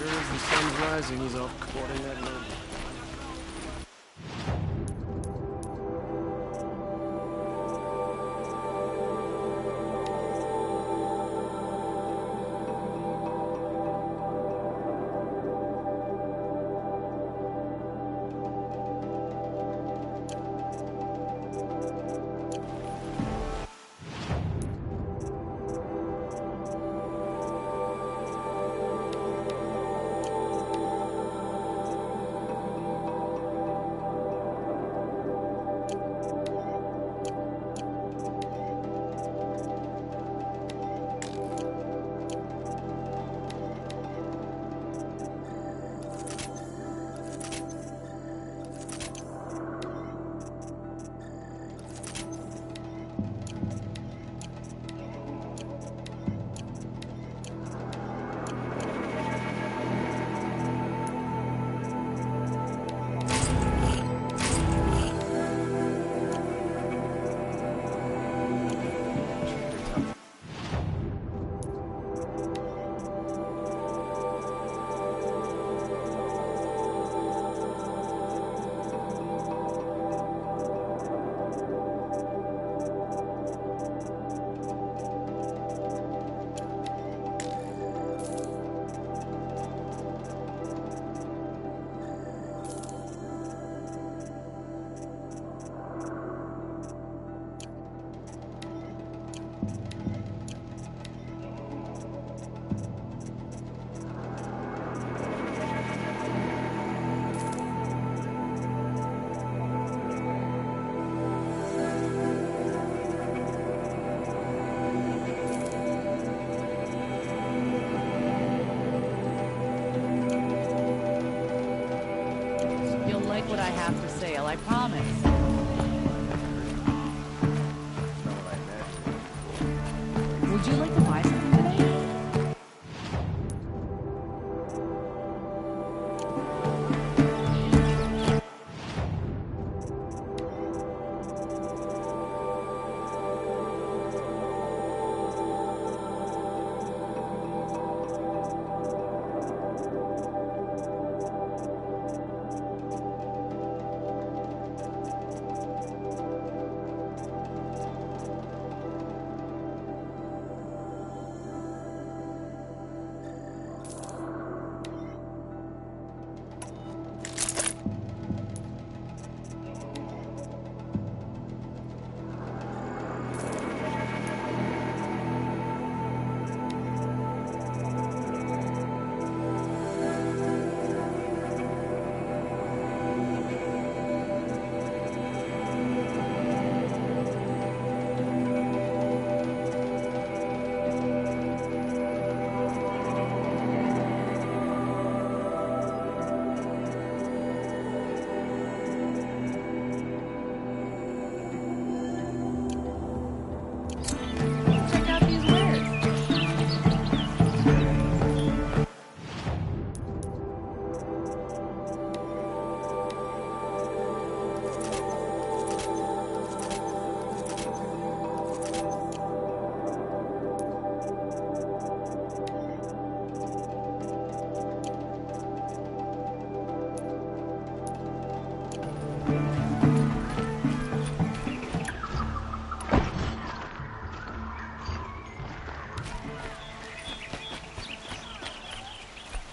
Sure as the sun's rising, he's off courting that little... What I have for sale, I promise. Would you like to buy something today?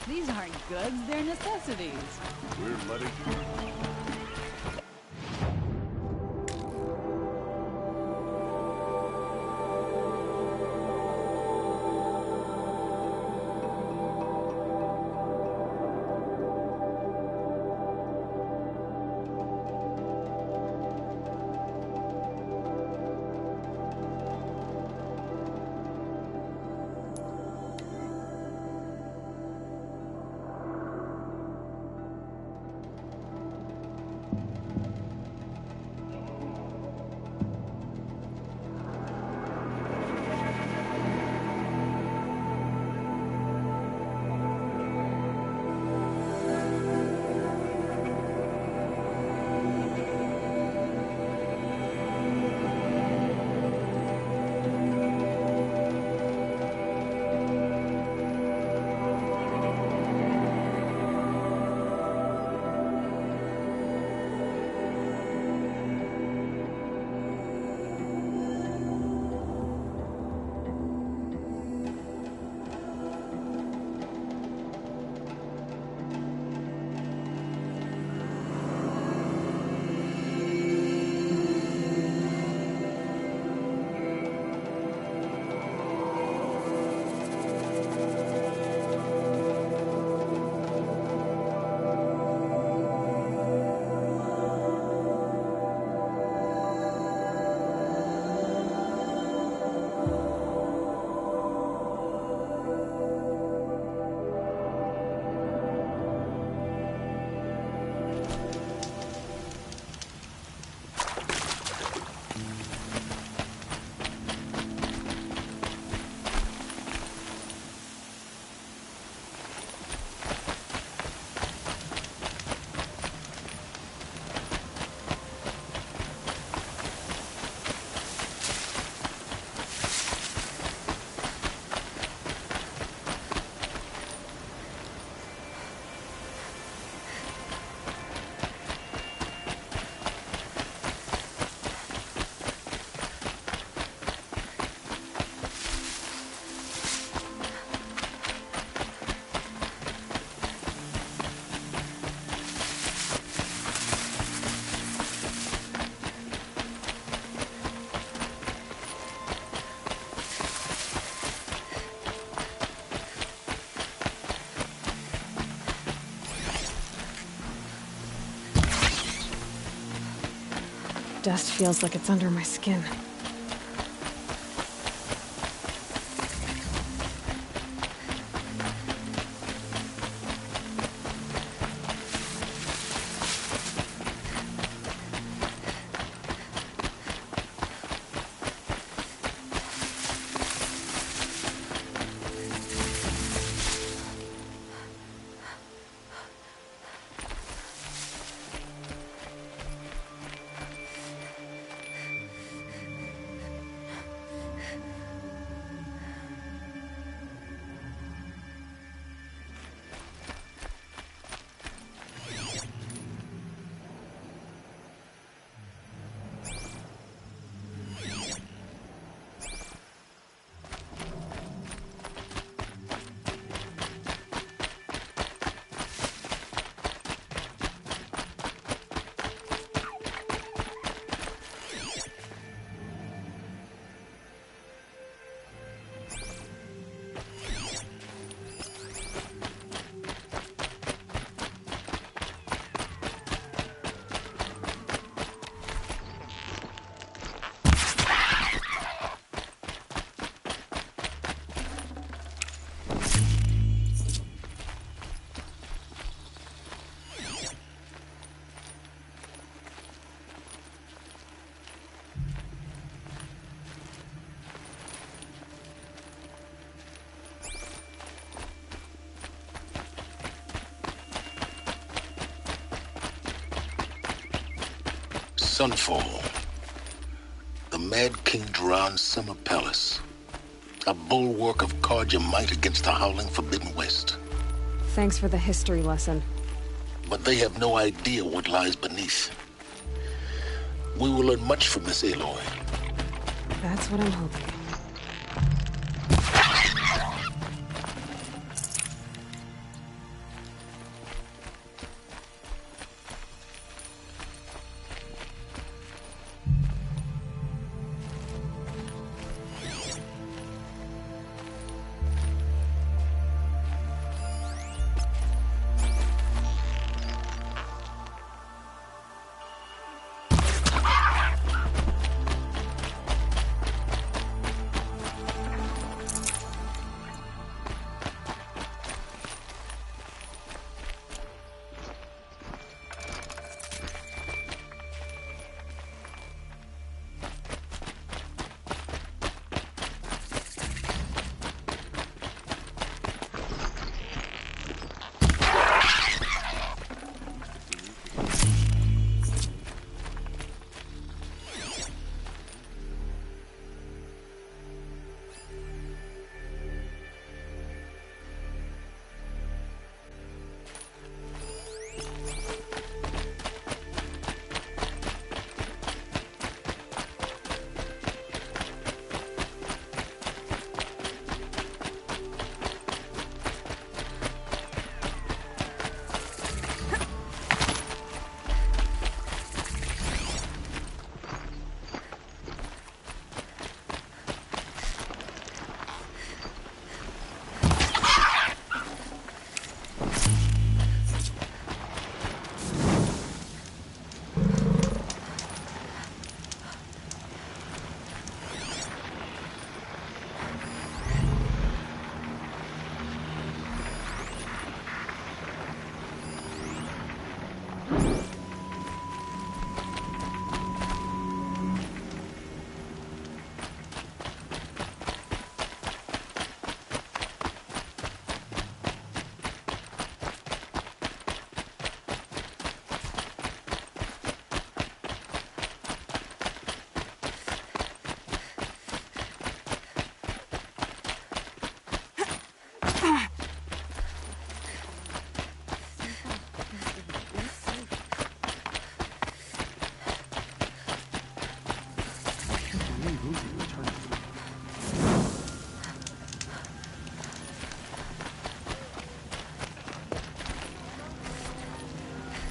These aren't goods, they're necessities. We're letting you... Dust feels like it's under my skin. Sunfall. The Mad King Jiran's summer palace. A bulwark of Carja might against the howling Forbidden West. Thanks for the history lesson. But they have no idea what lies beneath. We will learn much from this Aloy. That's what I'm hoping.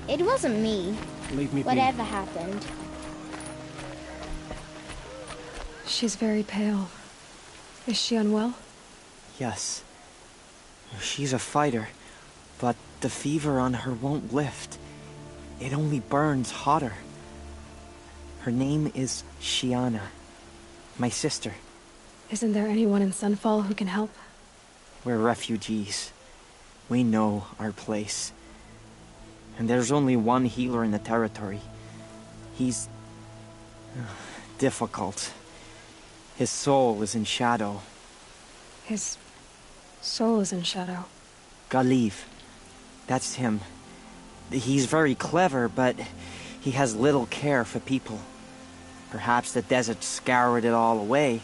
It wasn't me. Leave me be. Whatever happened. She's very pale. Is she unwell? Yes. She's a fighter, but the fever on her won't lift. It only burns hotter. Her name is Shiana. My sister. Isn't there anyone in Sunfall who can help? We're refugees. We know our place. And there's only one healer in the territory. He's... difficult. His soul is in shadow. His soul is in shadow. Galiv. That's him. He's very clever, but he has little care for people. Perhaps the desert scoured it all away.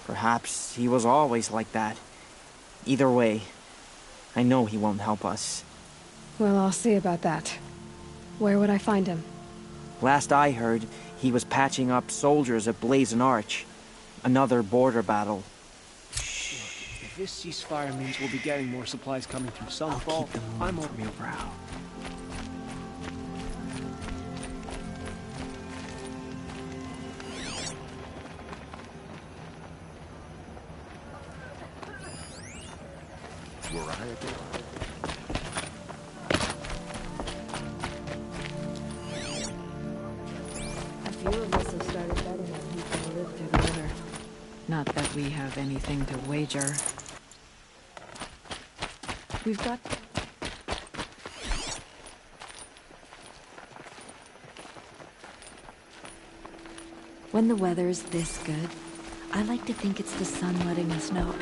Perhaps he was always like that. Either way, I know he won't help us. Well, I'll see about that. Where would I find him? Last I heard, he was patching up soldiers at Blazon Arch. Another border battle. If this ceasefire means we'll be getting more supplies coming through Sunfall, I'm over your brow. A few of us have started betting on who's gonna live through the winter. Not that we have anything to wager. We've got... When the weather's this good, I like to think it's the sun letting us know.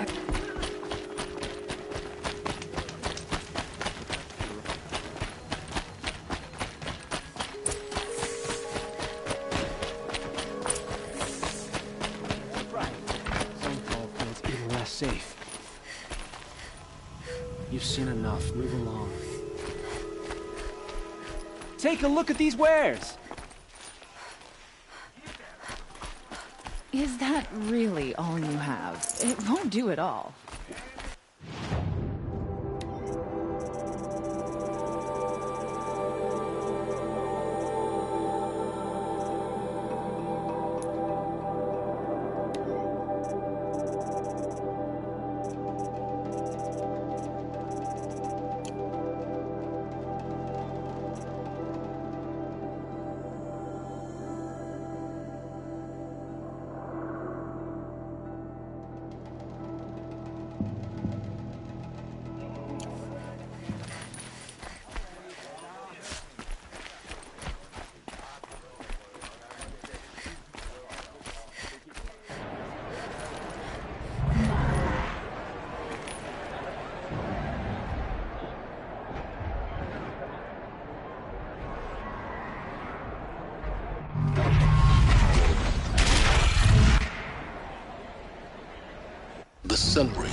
Sunfall feels even less safe. You've seen enough. Move along. Take a look at these wares! Is that really all you have? It won't do it all. The Sun Ring.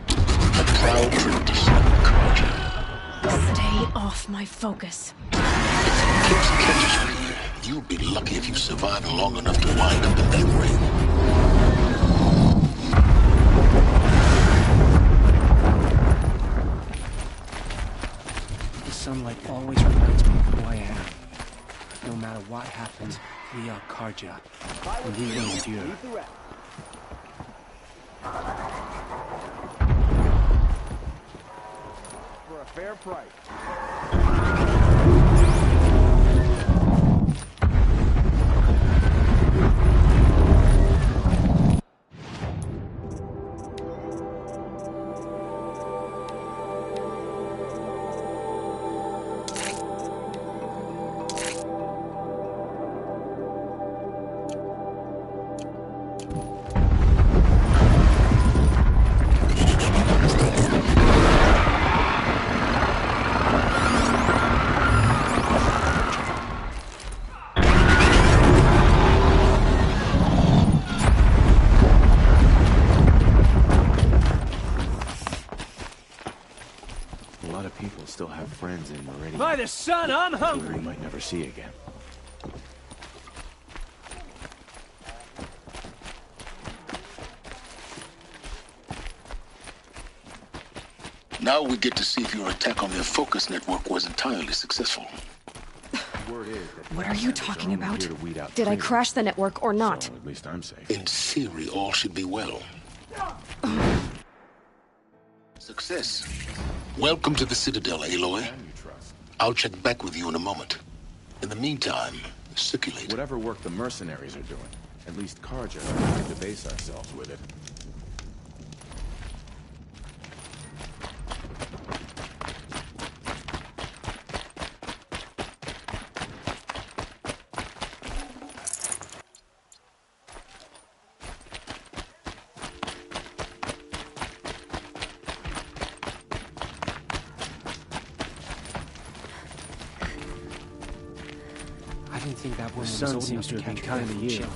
A proud tradition of Carja. Stay off my focus. Kids catches me. You'll be lucky if you survive long enough to wind up in that ring. The sunlight always reminds me of who I am. No matter what happens, we are Carja, and we will endure. For a fair price. A lot of people still have friends in Meridian. By the sun, I'm who we hungry! might never see again. Now we get to see if your attack on their focus network was entirely successful. What are you talking about? Here to weed out Did I traitors. crash the network or not? So, at least I'm safe. In theory, all should be well. Success. Welcome to the Citadel, Aloy. I'll check back with you in a moment. In the meantime, circulate. Whatever work the mercenaries are doing, at least Karja can debase ourselves with it. I didn't think that woman was sun old seems enough to have catch been kind to Cliff you. chill.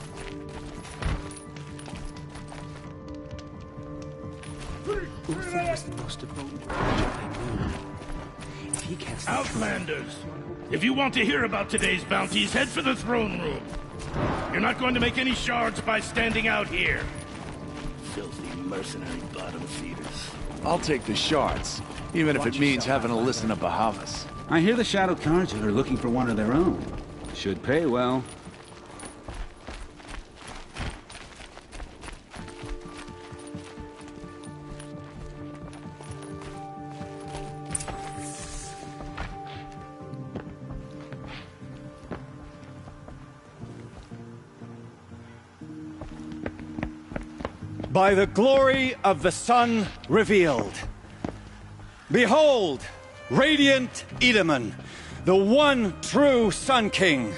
Uther was the most devoted Karja I knew. If he can't stay true- Outlanders! If you want to hear about today's bounties, head for the throne room. You're not going to make any shards by standing out here. Filthy mercenary bottom feeders. I'll take the shards, even if it means having to listen to Bahavas. I hear the Shadow Karja are looking for one of their own. Should pay well. By the glory of the sun revealed. Behold, radiant Edaman, the one true Sun King,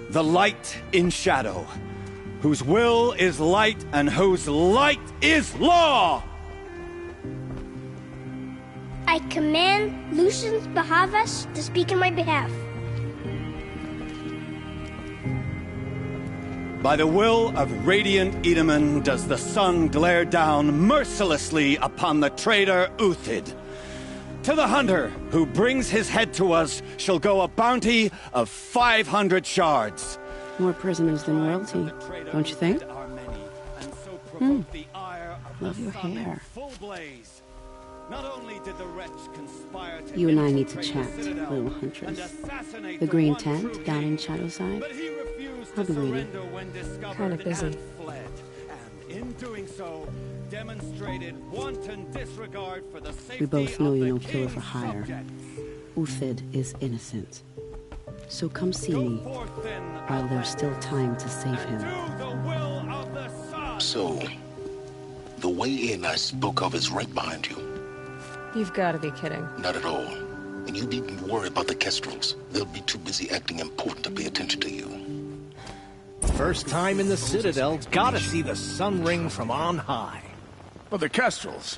the light in shadow, whose will is light and whose light is law! I command Lucius Bahavas to speak in my behalf. By the will of radiant Edaman does the sun glare down mercilessly upon the traitor Uthid. To the hunter who brings his head to us shall go a bounty of 500 shards. More prisoners than royalty, don't you think? Love your hair. You and I need to chat, little huntress. The green tent down in Shadowside? I'll be waiting. Kind of busy. In doing so, demonstrated wanton disregard for the safety We both know of you're the no killer king's for hire. subjects. Uthid is innocent. So come see me while there's still time to save him. So, the way in I spoke of is right behind you. You've got to be kidding. Not at all. And you needn't worry about the Kestrels. They'll be too busy acting important to pay attention to you. First time in the Citadel, gotta see the sun ring from on high. But the Kestrels.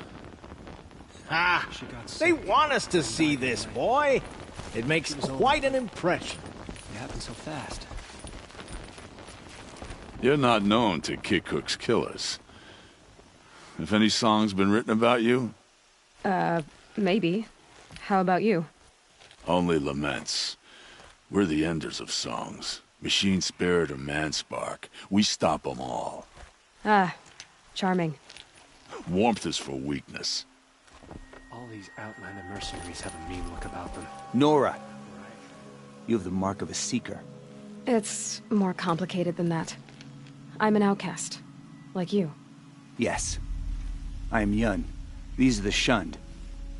Ah, they want us to see this, boy. It makes quite an impression. It happened so fast. You're not known to Kikuk's killers. Have any songs been written about you? Maybe. How about you? Only laments. We're the enders of songs. Machine spirit or man spark. We stop them all. Ah, charming. Warmth is for weakness. All these Outlander mercenaries have a mean look about them. Nora, you have the mark of a seeker. It's more complicated than that. I'm an outcast. Like you. Yes. I am Yun. These are the shunned.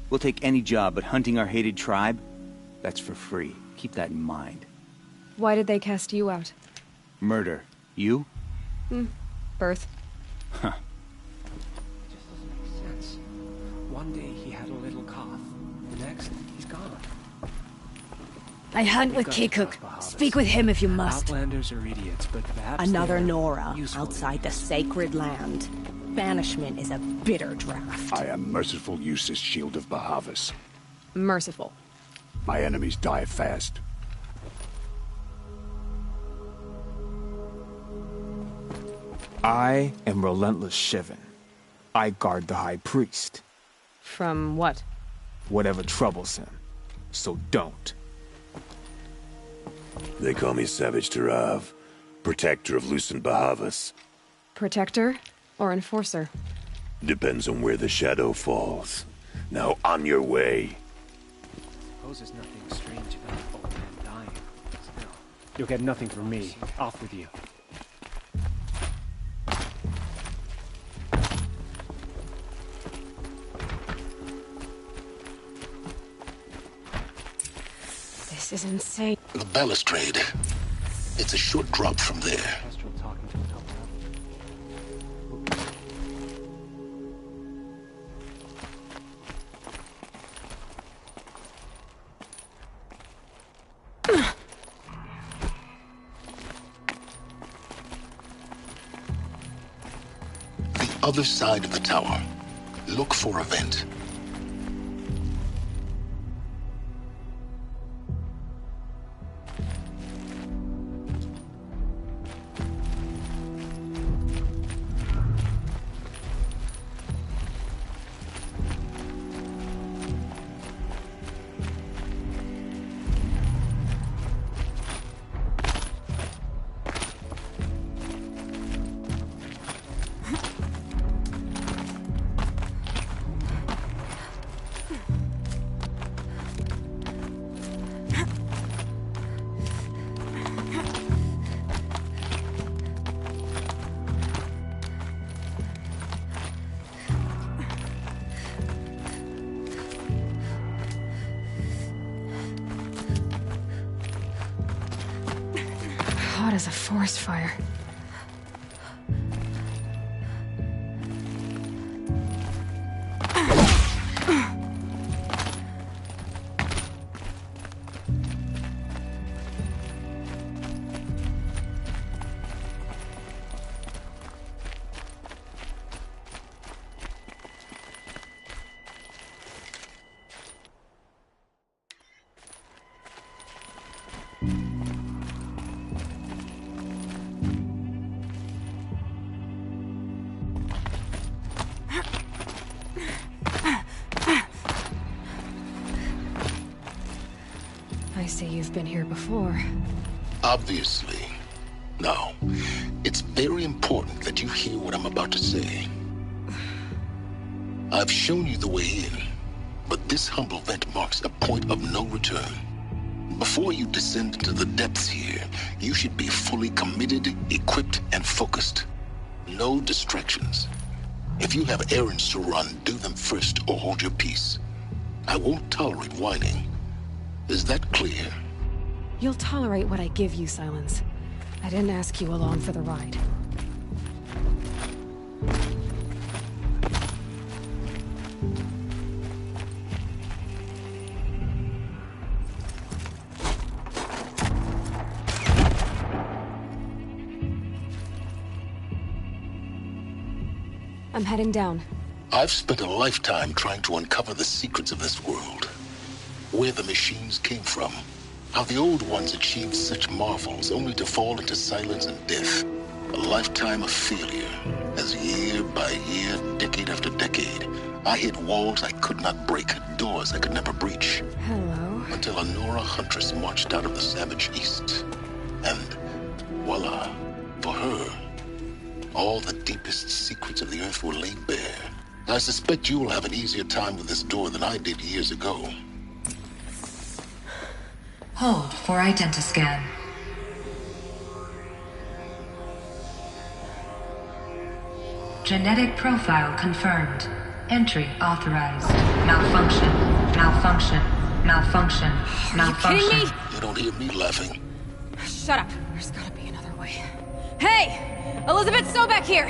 We'll take any job, but hunting our hated tribe, that's for free. Keep that in mind. Why did they cast you out? Murder. You? Birth. Huh. It just doesn't make sense. One day he had a little cough. The next, he's gone. I hunt with Kikuk. Speak with him if you must. Outlanders are idiots, but perhaps Another they're Nora useful outside the sacred land. Banishment is a bitter draft. I am merciful Eustace, Shield of Bahavas. Merciful. My enemies die fast. I am Relentless Shivan. I guard the High Priest. From what? Whatever troubles him. So don't. They call me Savage Tarav, protector of Lucent Bahavas. Protector or enforcer? Depends on where the shadow falls. Now on your way. I suppose there's nothing strange about old man dying. Still, you'll get nothing from me. Off with you. This is insane. The balustrade. It's a short drop from there. The other side of the tower. Look for a vent. Hot as a forest fire. I see you've been here before. Obviously. Now, it's very important that you hear what I'm about to say. I've shown you the way in, but this humble vent marks a point of no return. Before you descend into the depths here, you should be fully committed, equipped, and focused. No distractions. If you have errands to run, do them first or hold your peace. I won't tolerate whining. Is that clear? You'll tolerate what I give you, Silence. I didn't ask you along for the ride. I'm heading down. I've spent a lifetime trying to uncover the secrets of this world. Where the machines came from. How the old ones achieved such marvels only to fall into silence and death. A lifetime of failure, as year by year, decade after decade, I hit walls I could not break, doors I could never breach. Hello. Until a Nora huntress marched out of the savage east. And voila, for her, all the deepest secrets of the earth were laid bare. I suspect you will have an easier time with this door than I did years ago. Hold for identiscan. Genetic profile confirmed. Entry authorized. Malfunction. Malfunction. Malfunction. Malfunction. Are you kidding me? You don't hear me laughing. Shut up. There's gotta be another way. Hey! Elizabeth Sobek here!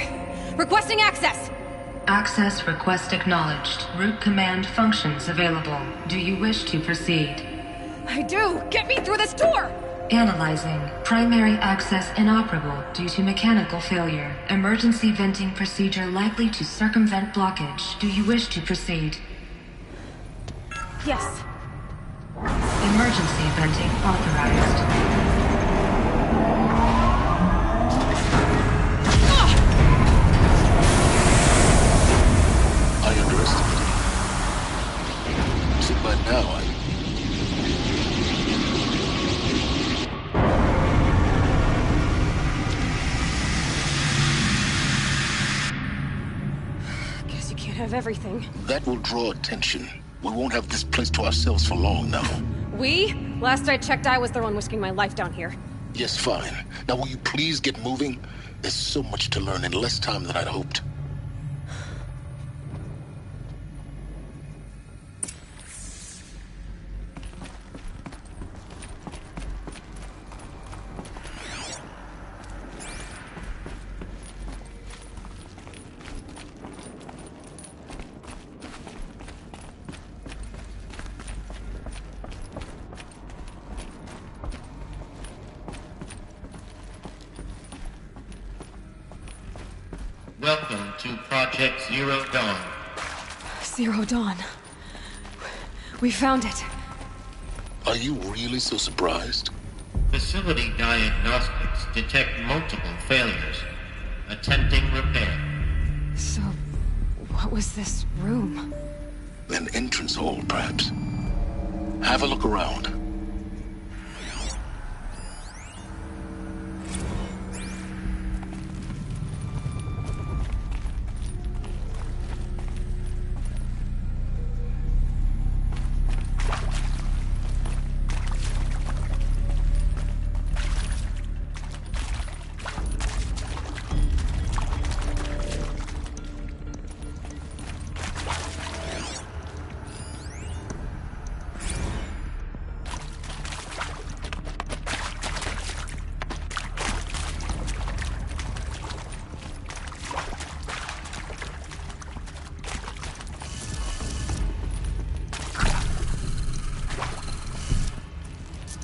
Requesting access! Access request acknowledged. Root command functions available. Do you wish to proceed? I do! Get me through this door! Analyzing. Primary access inoperable due to mechanical failure. Emergency venting procedure likely to circumvent blockage. Do you wish to proceed? Yes. Emergency venting authorized. I underestimated you. See, by now Guess you can't have everything. that will draw attention. We won't have this place to ourselves for long now. We? Last I checked, I was the one risking my life down here. Yes, fine. Now will you please get moving? There's so much to learn in less time than I'd hoped. Welcome to Project Zero Dawn. Zero Dawn. We found it. Are you really so surprised? Facility diagnostics detect multiple failures. Attempting repair. So, what was this room? An entrance hall, perhaps. Have a look around.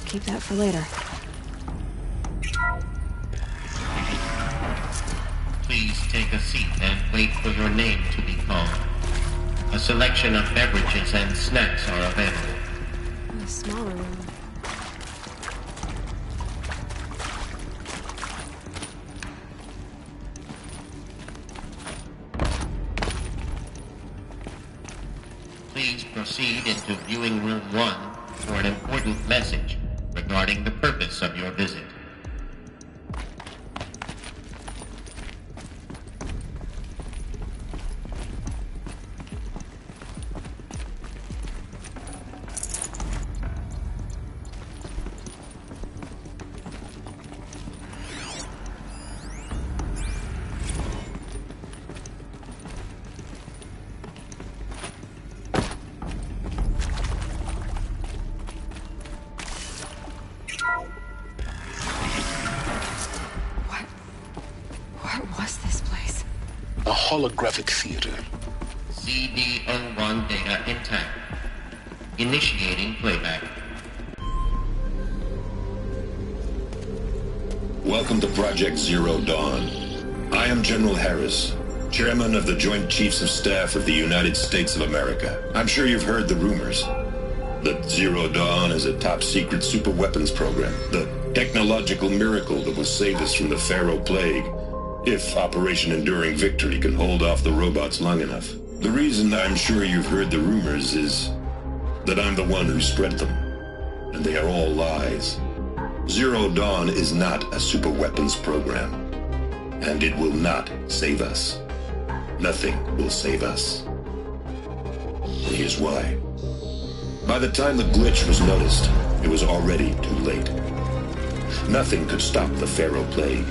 Keep that for later. Please take a seat and wait for your name to be called. A selection of beverages and snacks are available. A smaller room. Please proceed into viewing room 1 for an important message regarding the purpose of your visit. A holographic theater. CD01 data intact. Initiating playback. Welcome to Project Zero Dawn. I am General Harris, Chairman of the Joint Chiefs of Staff of the United States of America. I'm sure you've heard the rumors that Zero Dawn is a top-secret superweapons program, the technological miracle that will save us from the Pharaoh Plague, if Operation Enduring Victory can hold off the robots long enough. The reason I'm sure you've heard the rumors is that I'm the one who spread them, and they are all lies. Zero Dawn is not a superweapons program, and it will not save us. Nothing will save us. And here's why. By the time the glitch was noticed, it was already too late. Nothing could stop the Pharaoh Plague.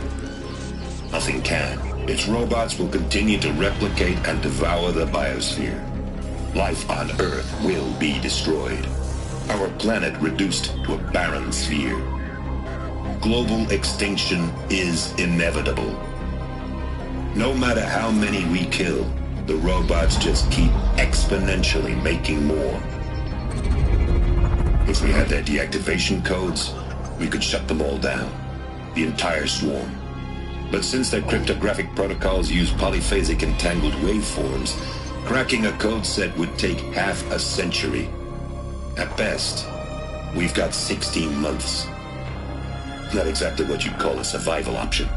Nothing can. Its robots will continue to replicate and devour the biosphere. Life on Earth will be destroyed. Our planet reduced to a barren sphere. Global extinction is inevitable. No matter how many we kill, the robots just keep exponentially making more. If we had their deactivation codes, we could shut them all down. The entire swarm. But since their cryptographic protocols use polyphasic entangled waveforms, cracking a code set would take half a century. At best, we've got 16 months. Not exactly what you'd call a survival option.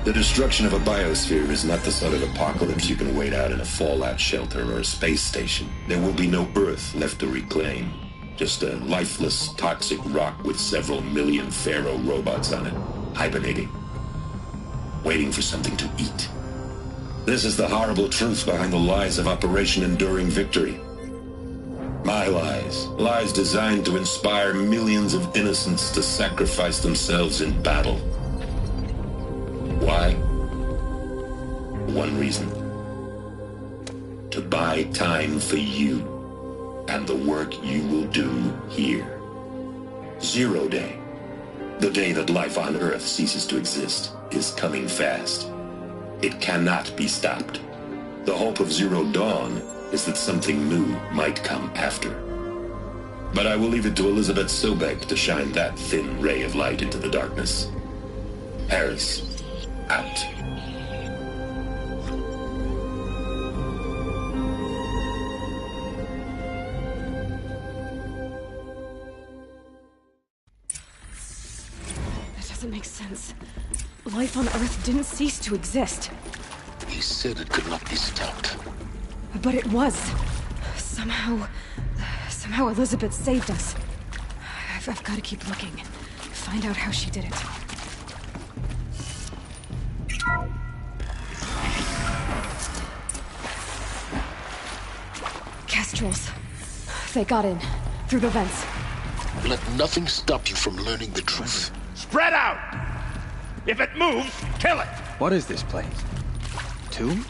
The destruction of a biosphere is not the sort of apocalypse you can wait out in a fallout shelter or a space station. There will be no Earth left to reclaim. Just a lifeless, toxic rock with several million Pharaoh robots on it, hibernating. Waiting for something to eat. This is the horrible truth behind the lies of Operation Enduring Victory. My lies. Lies designed to inspire millions of innocents to sacrifice themselves in battle. Why? One reason. To buy time for you and the work you will do here. Zero Day. The day that life on Earth ceases to exist is coming fast. It cannot be stopped. The hope of Zero Dawn is that something new might come after. But I will leave it to Elizabeth Sobek to shine that thin ray of light into the darkness. Harris, out. doesn't make sense. Life on Earth didn't cease to exist. He said it could not be stopped. But it was. Somehow Elizabeth saved us. I've got to keep looking. Find out how she did it. Kestrels. They got in. Through the vents. Let nothing stop you from learning the truth. Spread out! If it moves, kill it! What is this place? Tomb?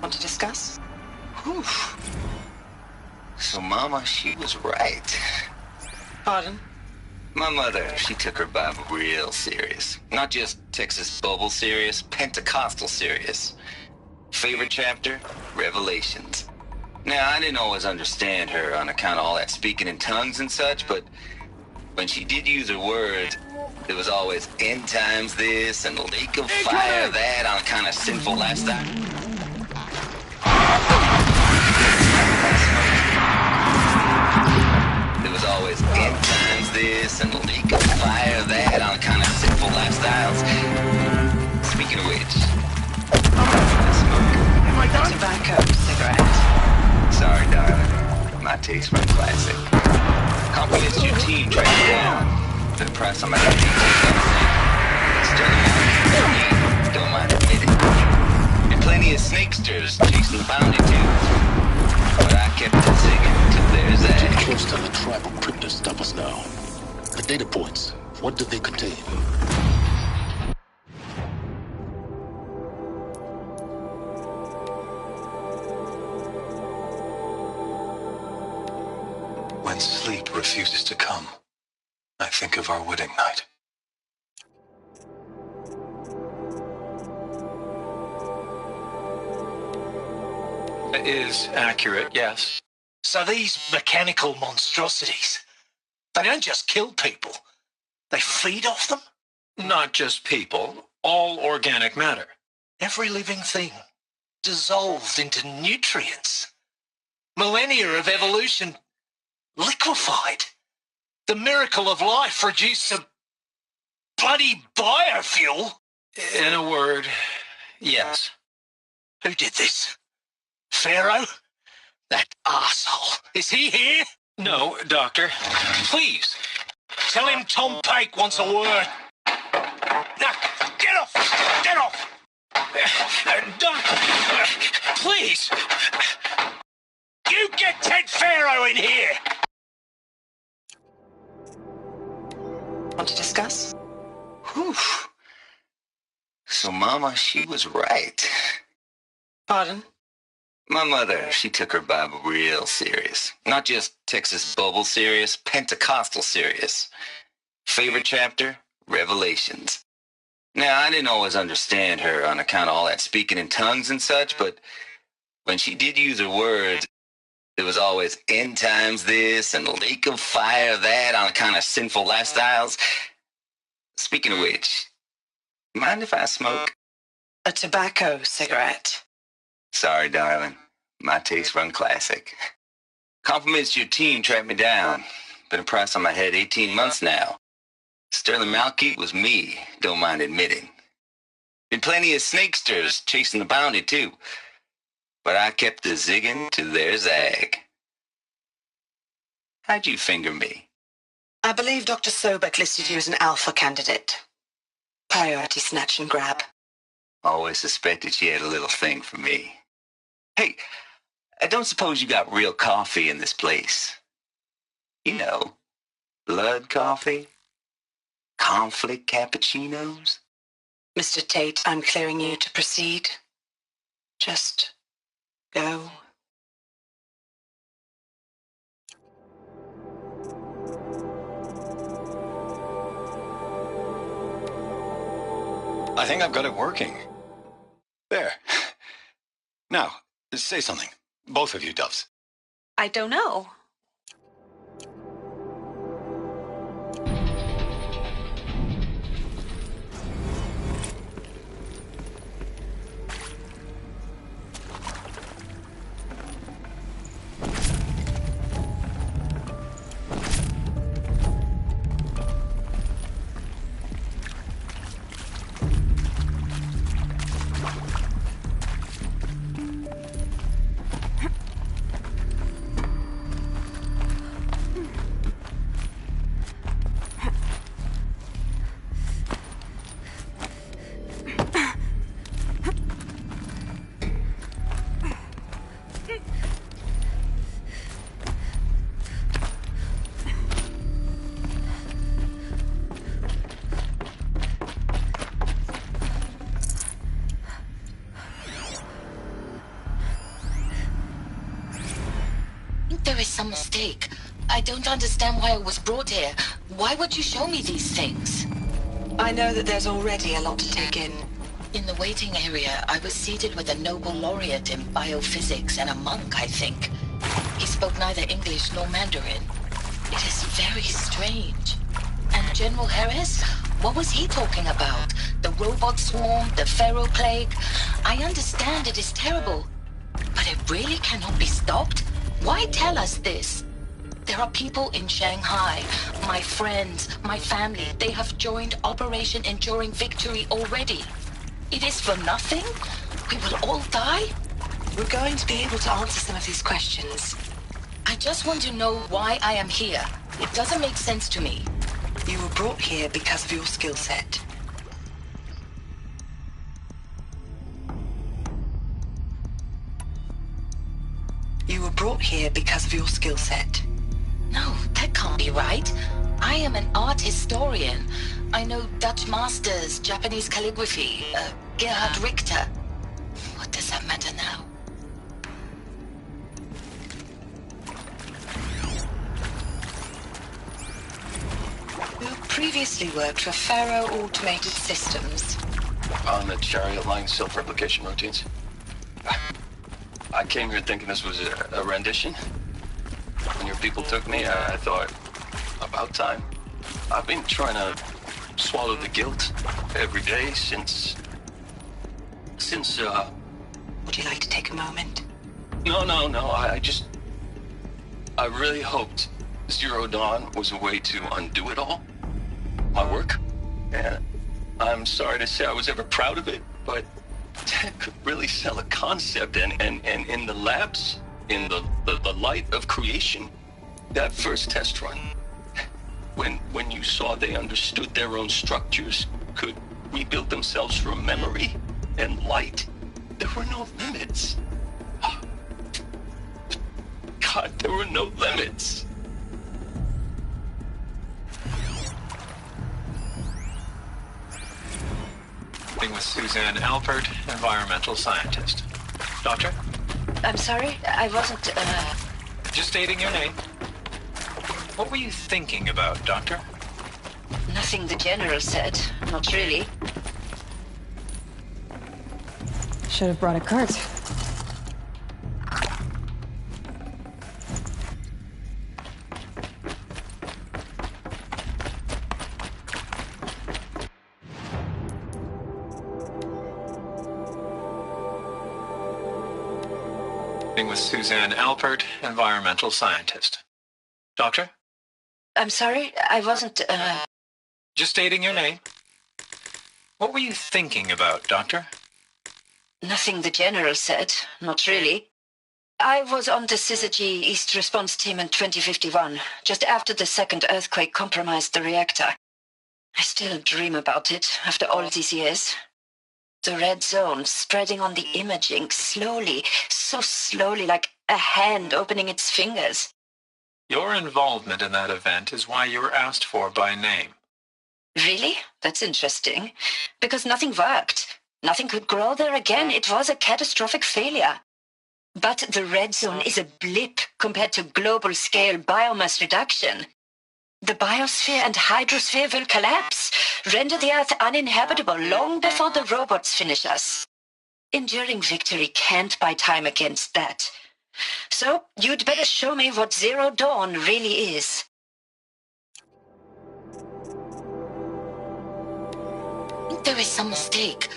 Want to discuss? Whew. So Mama, she was right. Pardon? My mother, she took her Bible real serious. Not just Texas Bubble serious, Pentecostal serious. Favorite chapter? Revelations. Now, I didn't always understand her on account of all that speaking in tongues and such, but when she did use her words, there was always end times this and lake of fire that on kind of sinful lifestyle. There was always end times this and lake of fire that on kind of sinful lifestyles. Speaking of which, Am I done? tobacco, cigarette. Sorry, darling. My taste for classic. Compliments your team, track it down. The price on my head, still the don't mind admitting. And plenty of snakesters chasing the bounty too. But I kept it singing till there's that. Too close to the tribal crypt to stop us now. The data points, what do they contain? When sleep refuses to come, I think of our wedding night. It is accurate, yes. So these mechanical monstrosities, they don't just kill people, they feed off them? Not just people, all organic matter. Every living thing, dissolved into nutrients. Millennia of evolution, liquefied. The miracle of life produced a bloody biofuel. In a word, yes. Who did this? Pharaoh? That arsehole. Is he here? No, Doctor. Please, tell him Tom Pake wants a word. Now, get off! Get off! Doctor, please! You get Ted Pharaoh in here! Want to discuss? Whew. So Mama, she was right. Pardon? My mother, she took her Bible real serious. Not just Texas Bubble serious, Pentecostal serious. Favorite chapter? Revelations. Now, I didn't always understand her on account of all that speaking in tongues and such, but when she did use her words, there was always end times this and lake of fire that on kind of sinful lifestyles. Speaking of which, mind if I smoke? A tobacco cigarette. Sorry, darling. My taste run classic. Compliments to your team tracked me down. Been a price on my head 18 months now. Sterling Malkeet was me, don't mind admitting. Been plenty of snakesters chasing the bounty too. But I kept the zigging to their zag. How'd you finger me? I believe Dr. Sobek listed you as an alpha candidate. Priority snatch and grab. Always suspected she had a little thing for me. Hey, I don't suppose you got real coffee in this place. You know, blood coffee? Conflict cappuccinos? Mr. Tate, I'm clearing you to proceed. Just go. I think I've got it working. There. Now, say something. Both of you, Doves. I don't know. There is some mistake. I don't understand why I was brought here. Why would you show me these things? I know that there's already a lot to take in. In the waiting area, I was seated with a Nobel laureate in biophysics and a monk, I think. He spoke neither English nor Mandarin. It is very strange. And General Harris? What was he talking about? The robot swarm, the Pharaoh plague? I understand it is terrible. But it really cannot be stopped? Why tell us this? There are people in Shanghai, my friends, my family. They have joined Operation Enduring Victory already. It is for nothing? We will all die? We're going to be able to answer some of these questions. I just want to know why I am here. It doesn't make sense to me. You were brought here because of your skill set. You were brought here because of your skill set. No, that can't be right. I am an art historian. I know Dutch masters, Japanese calligraphy, Gerhard Richter. What does that matter now? You previously worked for Pharaoh Automated Systems. On the Chariot Line self-replication routines. I came here thinking this was a rendition. When your people took me, I thought, about time. I've been trying to swallow the guilt every day since... Would you like to take a moment? No, I really hoped Zero Dawn was a way to undo it all. My work. And I'm sorry to say I was ever proud of it, but Tech could really sell a concept, and in the labs, in the light of creation, that first test run, when you saw they understood their own structures, could rebuild themselves from memory and light, there were no limits. God, there were no limits. With Suzanne Alpert, environmental scientist. Doctor? I'm sorry, I wasn't, Just stating your name. What were you thinking about, Doctor? Nothing the General said. Not really. Should have brought a cart. With Suzanne Alpert, environmental scientist. Doctor? I'm sorry, I wasn't, Just stating your name. What were you thinking about, Doctor? Nothing the General said. Not really. I was on the Syzygy East Response Team in 2051, just after the second earthquake compromised the reactor. I still dream about it, after all these years. The red zone spreading on the imaging, slowly, so slowly, like a hand opening its fingers. Your involvement in that event is why you were asked for by name. Really? That's interesting. Because nothing worked. Nothing could grow there again. It was a catastrophic failure. But the red zone is a blip compared to global-scale biomass reduction. The biosphere and hydrosphere will collapse, render the Earth uninhabitable long before the robots finish us. Enduring Victory can't buy time against that. So, you'd better show me what Zero Dawn really is. There is some mistake.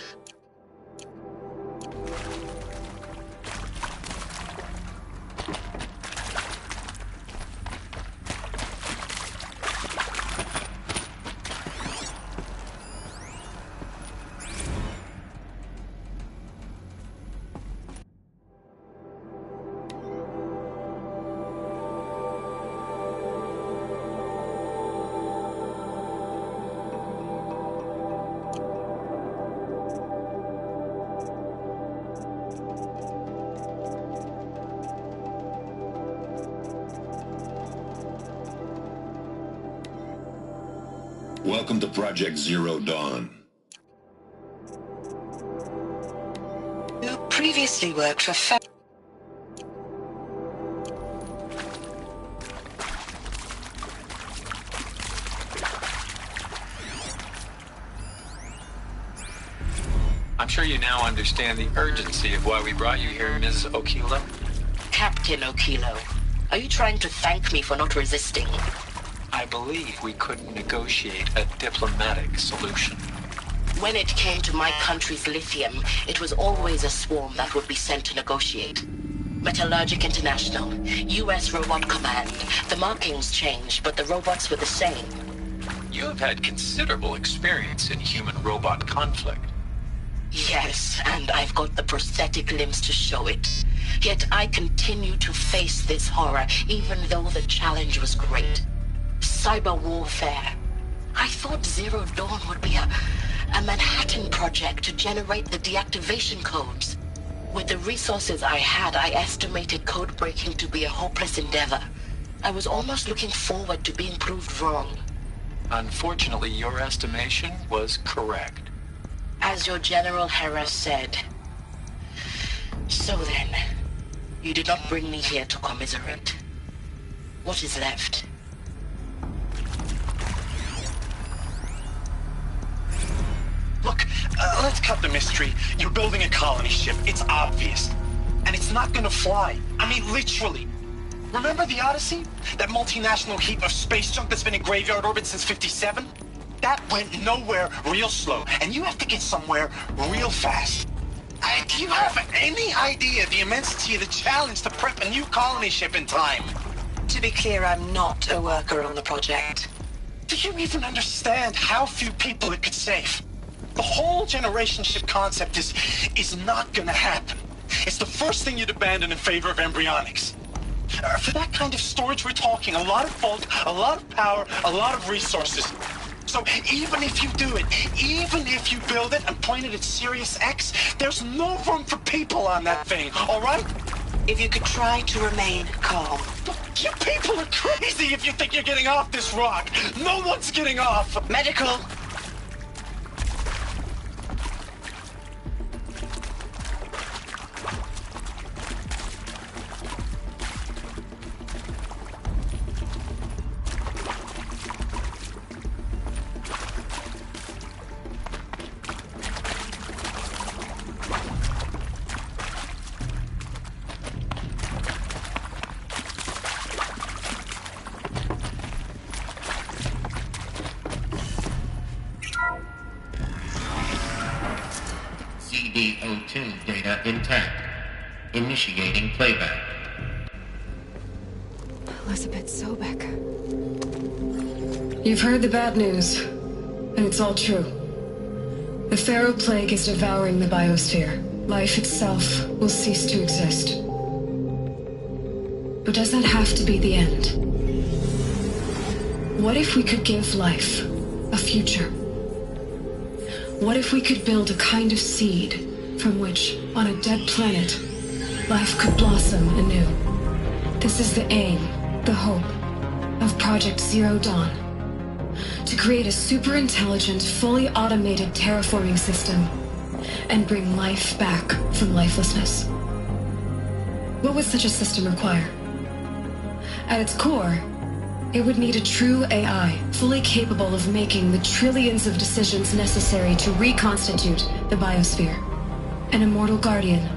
Welcome to Project Zero Dawn. You previously worked for sure you now understand the urgency of why we brought you here, Ms. Okilo. Captain Okilo, are you trying to thank me for not resisting? I believe we couldn't negotiate a diplomatic solution. When it came to my country's lithium, it was always a swarm that would be sent to negotiate. Metallurgic International, U.S. Robot Command. The markings changed, but the robots were the same. You have had considerable experience in human-robot conflict. Yes, and I've got the prosthetic limbs to show it. Yet I continue to face this horror, even though the challenge was great. Cyber warfare. I thought Zero Dawn would be a Manhattan Project to generate the deactivation codes. With the resources I had, I estimated code breaking to be a hopeless endeavor. I was almost looking forward to being proved wrong. Unfortunately, your estimation was correct. As your General Harris said. So then, you did not bring me here to commiserate. What is left? Look, let's cut the mystery. You're building a colony ship. It's obvious. And it's not gonna fly. I mean, literally. Remember the Odyssey? That multinational heap of space junk that's been in graveyard orbit since '57? That went nowhere real slow. And you have to get somewhere real fast. Do you have any idea the immensity of the challenge to prep a new colony ship in time? To be clear, I'm not a worker on the project. Do you even understand how few people it could save? The whole generation ship concept is not gonna happen. It's the first thing you'd abandon in favor of embryonics. For that kind of storage, we're talking a lot of bulk, a lot of power, a lot of resources. So even if you do it, even if you build it and point it at Sirius X, there's no room for people on that thing, all right? If you could try to remain calm. You people are crazy if you think you're getting off this rock. No one's getting off. Medical. CD02 data intact. Initiating playback. Elizabeth Sobek. You've heard the bad news, and it's all true. The Pharaoh Plague is devouring the biosphere. Life itself will cease to exist. But does that have to be the end? What if we could give life a future? What if we could build a kind of seed from which, on a dead planet, life could blossom anew? This is the aim, the hope, of Project Zero Dawn. To create a super-intelligent, fully automated terraforming system and bring life back from lifelessness. What would such a system require? At its core, it would need a true AI, fully capable of making the trillions of decisions necessary to reconstitute the biosphere. An immortal guardian,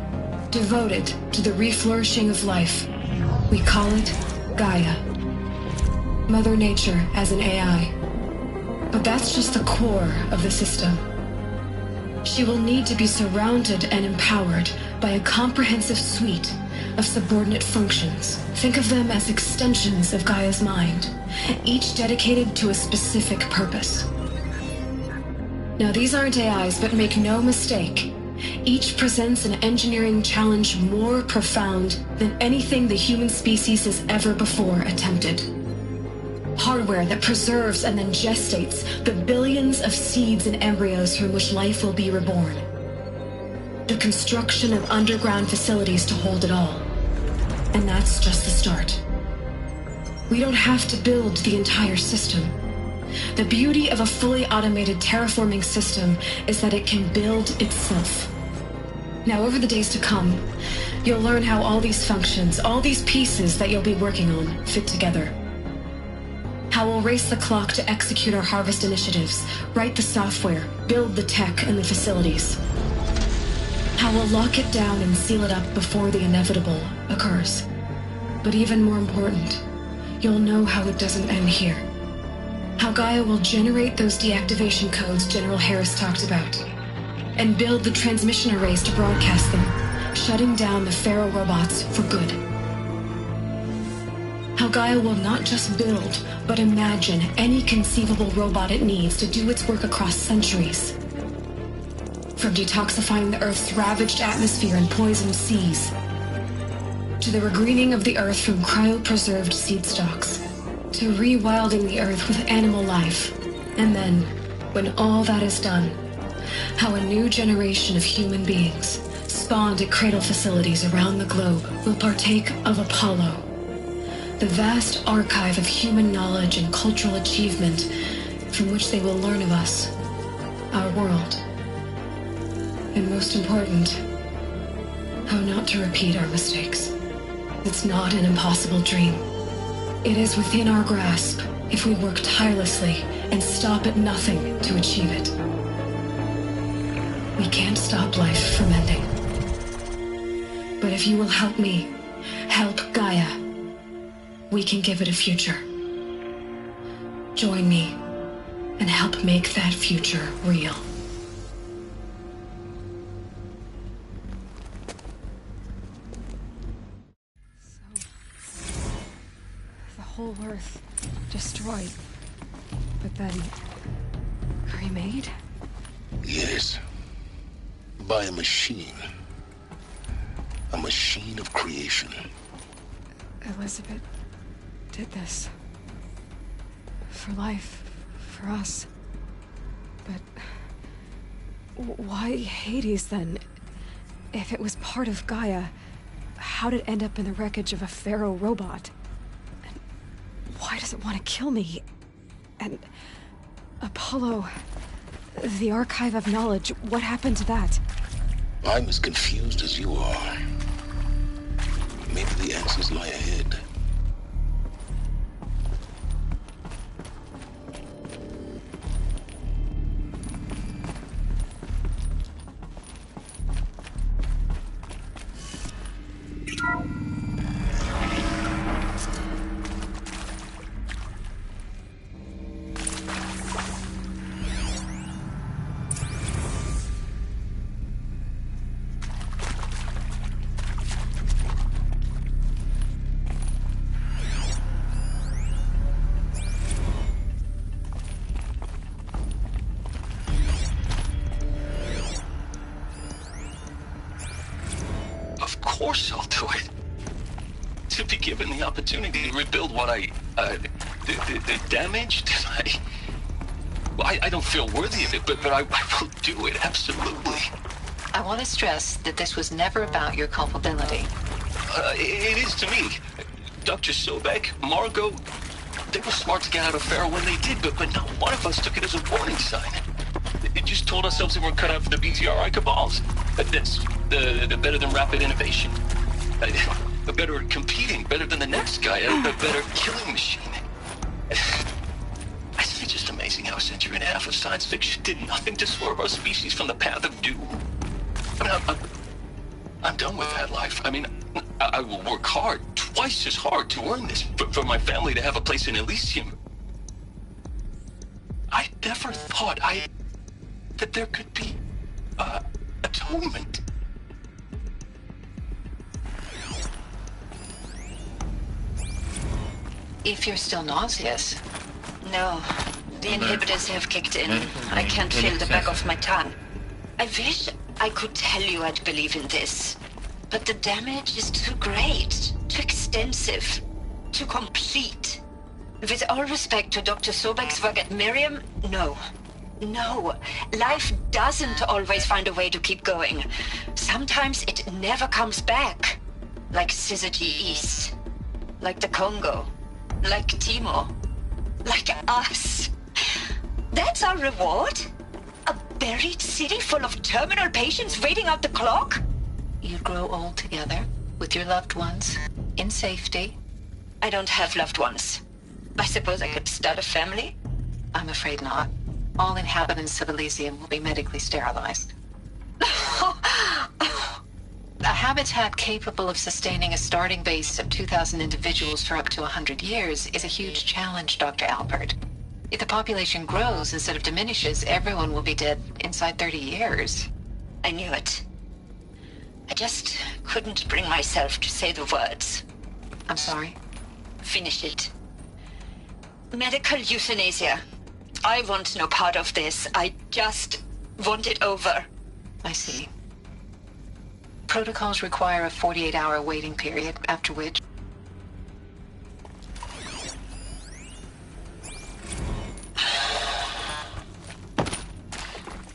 devoted to the reflourishing of life. We call it Gaia. Mother Nature as an AI. But that's just the core of the system. She will need to be surrounded and empowered by a comprehensive suite of subordinate functions. Think of them as extensions of Gaia's mind, each dedicated to a specific purpose. Now, these aren't AIs, but make no mistake, each presents an engineering challenge more profound than anything the human species has ever before attempted. Hardware that preserves and then gestates the billions of seeds and embryos from which life will be reborn. The construction of underground facilities to hold it all. And that's just the start. We don't have to build the entire system. The beauty of a fully automated terraforming system is that it can build itself. Now, over the days to come, you'll learn how all these functions, all these pieces that you'll be working on, fit together. How we'll race the clock to execute our harvest initiatives, write the software, build the tech and the facilities. How we'll lock it down and seal it up before the inevitable occurs. But even more important, you'll know how it doesn't end here. How Gaia will generate those deactivation codes General Harris talked about, and build the transmission arrays to broadcast them, shutting down the Pharaoh robots for good. How Gaia will not just build, but imagine any conceivable robot it needs to do its work across centuries. From detoxifying the Earth's ravaged atmosphere and poisoned seas, to the regreening of the Earth from cryopreserved seed stalks, to rewilding the Earth with animal life. And then, when all that is done, how a new generation of human beings, spawned at cradle facilities around the globe, will partake of Apollo, the vast archive of human knowledge and cultural achievement from which they will learn of us, our world. And most important, how not to repeat our mistakes. It's not an impossible dream. It is within our grasp if we work tirelessly and stop at nothing to achieve it. We can't stop life from ending. But if you will help me, help Gaia, we can give it a future. Join me and help make that future real. Whole Earth destroyed, but then remade? Yes. By a machine. A machine of creation. Elizabeth did this. For life, for us. But why Hades then? If it was part of Gaia, how did it end up in the wreckage of a Pharaoh robot? Why does it want to kill me? And Apollo, the archive of knowledge, what happened to that? I'm as confused as you are. Maybe the answers lie ahead. Of course I'll do it. To be given the opportunity to rebuild what the damage that I don't feel worthy of it, but I will do it, absolutely. I want to stress that this was never about your culpability. It is to me. Dr. Sobek, Margot, they were smart to get out of Pharaoh when they did, but not one of us took it as a warning sign. It just told ourselves that we're cut out for the BTRI cabals. That's the better than rapid innovation. A better at competing, better than the next guy, a better killing machine. Isn't it just amazing how a century and a half of science fiction did nothing to swerve our species from the path of doom? I mean, I'm done with that life. I mean, I will work hard, twice as hard to earn this, for my family to have a place in Elysium. I never thought that there could be atonement. If you're still nauseous. No, the inhibitors have kicked in. I can't feel the back of my tongue. I wish I could tell you I'd believe in this, but the damage is too great, too extensive, too complete. With all respect to Dr. Sobek's work at Miriam, no. No, life doesn't always find a way to keep going. Sometimes it never comes back. Like Syzygy East. Like the Congo. Like Timo. Like us. That's our reward? A buried city full of terminal patients waiting out the clock? You grow old together, with your loved ones, in safety. I don't have loved ones. I suppose I could start a family? I'm afraid not. All inhabitants of Elysium will be medically sterilized. A habitat capable of sustaining a starting base of 2,000 individuals for up to 100 years is a huge challenge, Dr. Alpert. If the population grows instead of diminishes, everyone will be dead inside 30 years. I knew it. I just couldn't bring myself to say the words. I'm sorry? Finish it. Medical euthanasia. I want no part of this. I just want it over. I see. Protocols require a 48-hour waiting period, after which...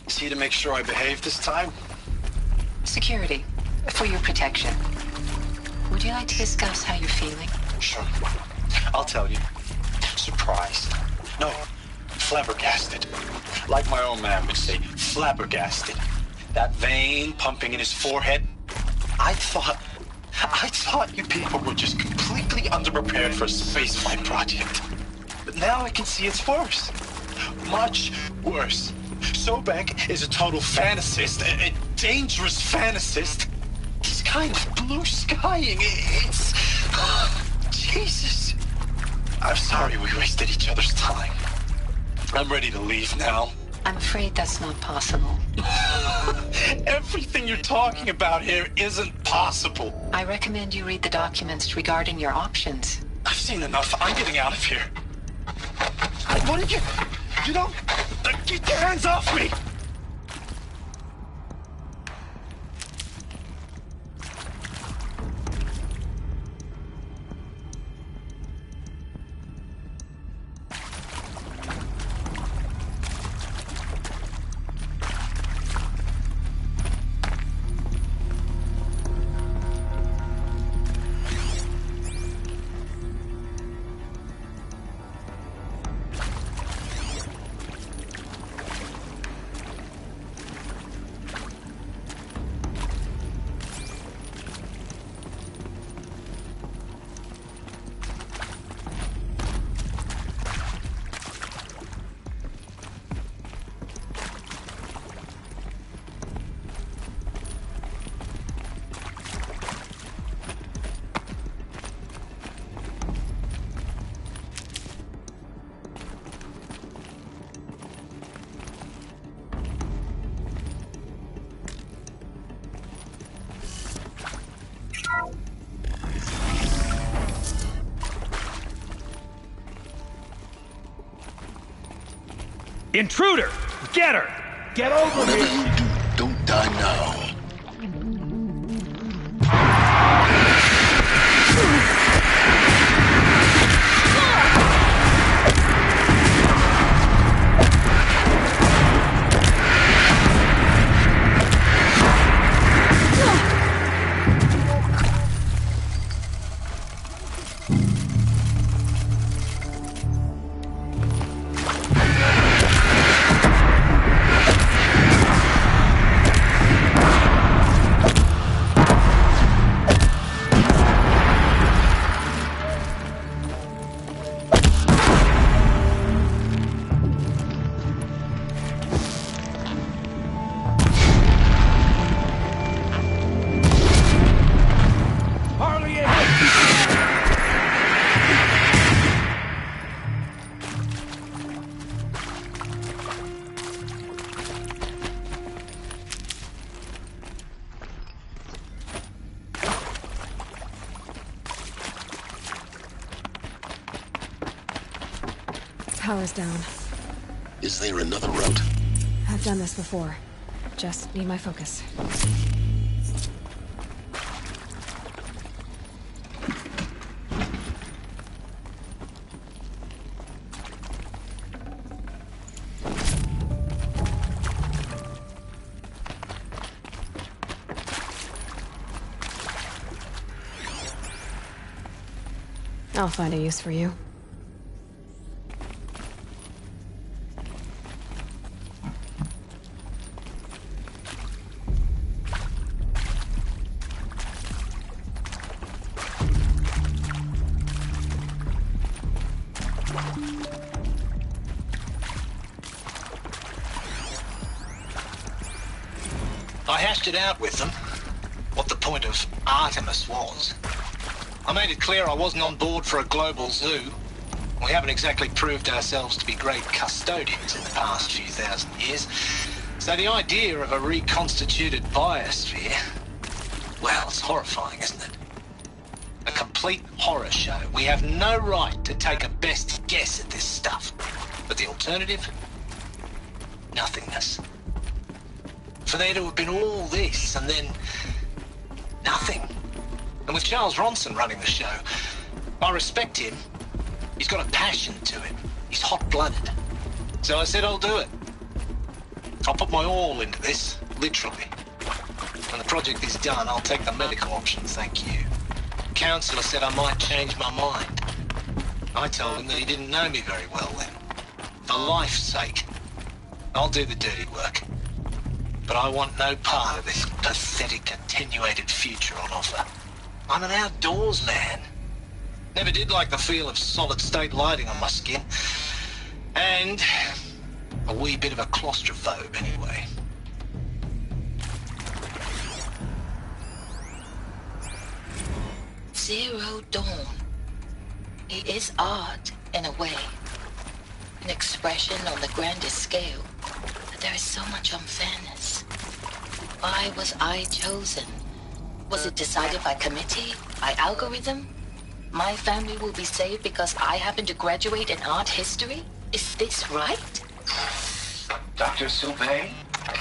Is he to make sure I behave this time? Security. For your protection. Would you like to discuss how you're feeling? Sure. I'll tell you. Surprised. No, flabbergasted. Like my old man would say, flabbergasted. That vein pumping in his forehead. I thought you people were just completely underprepared for a spaceflight project. But now I can see it's worse. Much worse. Sobek is a total fantasist, a dangerous fantasist. He's kind of blue skying. It's... Jesus. I'm sorry we wasted each other's time. I'm ready to leave now. I'm afraid that's not possible. Everything you're talking about here isn't possible. I recommend you read the documents regarding your options. I've seen enough. I'm getting out of here. What did you... You don't... Get your hands off me! Intruder! Get her! Get over Whatever here! you do, don't die now. Power's down. Is there another route? I've done this before. Just need my focus. I'll find a use for you. I hashed it out with them. what the point of Artemis was. I made it clear I wasn't on board for a global zoo. We haven't exactly proved ourselves to be great custodians in the past few thousand years. So the idea of a reconstituted biosphere, well, it's horrifying, isn't it? A complete horror show. We have no right to take a best guess at this stuff. But the alternative? Nothingness. For there to have been all this and then nothing. And with Charles Ronson running the show, I respect him. He's got a passion to him. He's hot-blooded. So I said I'll do it. I'll put my all into this, literally. When the project is done, I'll take the medical option, thank you. The counselor said I might change my mind. I told him that he didn't know me very well then. For life's sake, I'll do the dirty work. But I want no part of this pathetic, attenuated future on offer. I'm an outdoors man. Never did like the feel of solid-state lighting on my skin. And a wee bit of a claustrophobe, anyway. Zero Dawn. It is art, in a way. An expression on the grandest scale. But there is so much unfairness. Why was I chosen? Was it decided by committee? By algorithm? My family will be saved because I happen to graduate in art history? Is this right? Dr. Sauvé?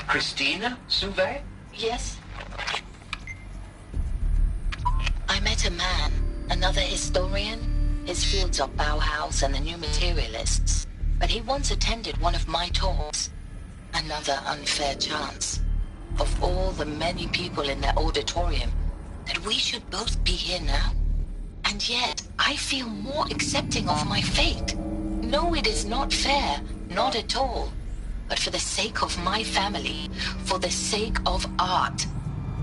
Christina Sauvé? Yes. I met a man, another historian. His fields are Bauhaus and the New Materialists. But he once attended one of my talks. Another unfair chance. Of all the many people in that auditorium, that we should both be here now. And yet, I feel more accepting of my fate. No, it is not fair, not at all. But for the sake of my family, for the sake of art.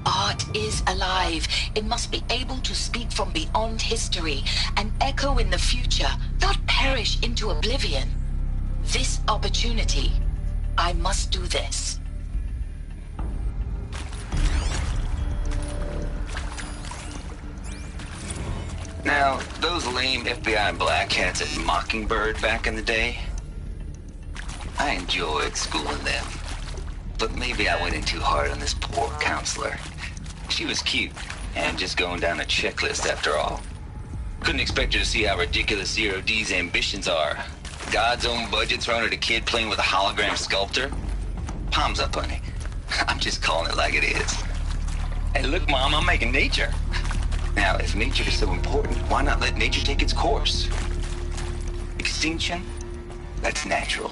Art is alive. It must be able to speak from beyond history and echo in the future, not perish into oblivion. This opportunity, I must do this. Now, those lame FBI black hats at Mockingbird back in the day, I enjoyed schooling them. But maybe I went in too hard on this poor counselor. She was cute, and just going down a checklist after all. Couldn't expect her to see how ridiculous Zero D's ambitions are. God's own budget thrown at a kid playing with a hologram sculptor? Palms up, honey. I'm just calling it like it is. Hey, look, Mom, I'm making nature. Now, if nature is so important, why not let nature take its course? Extinction? That's natural.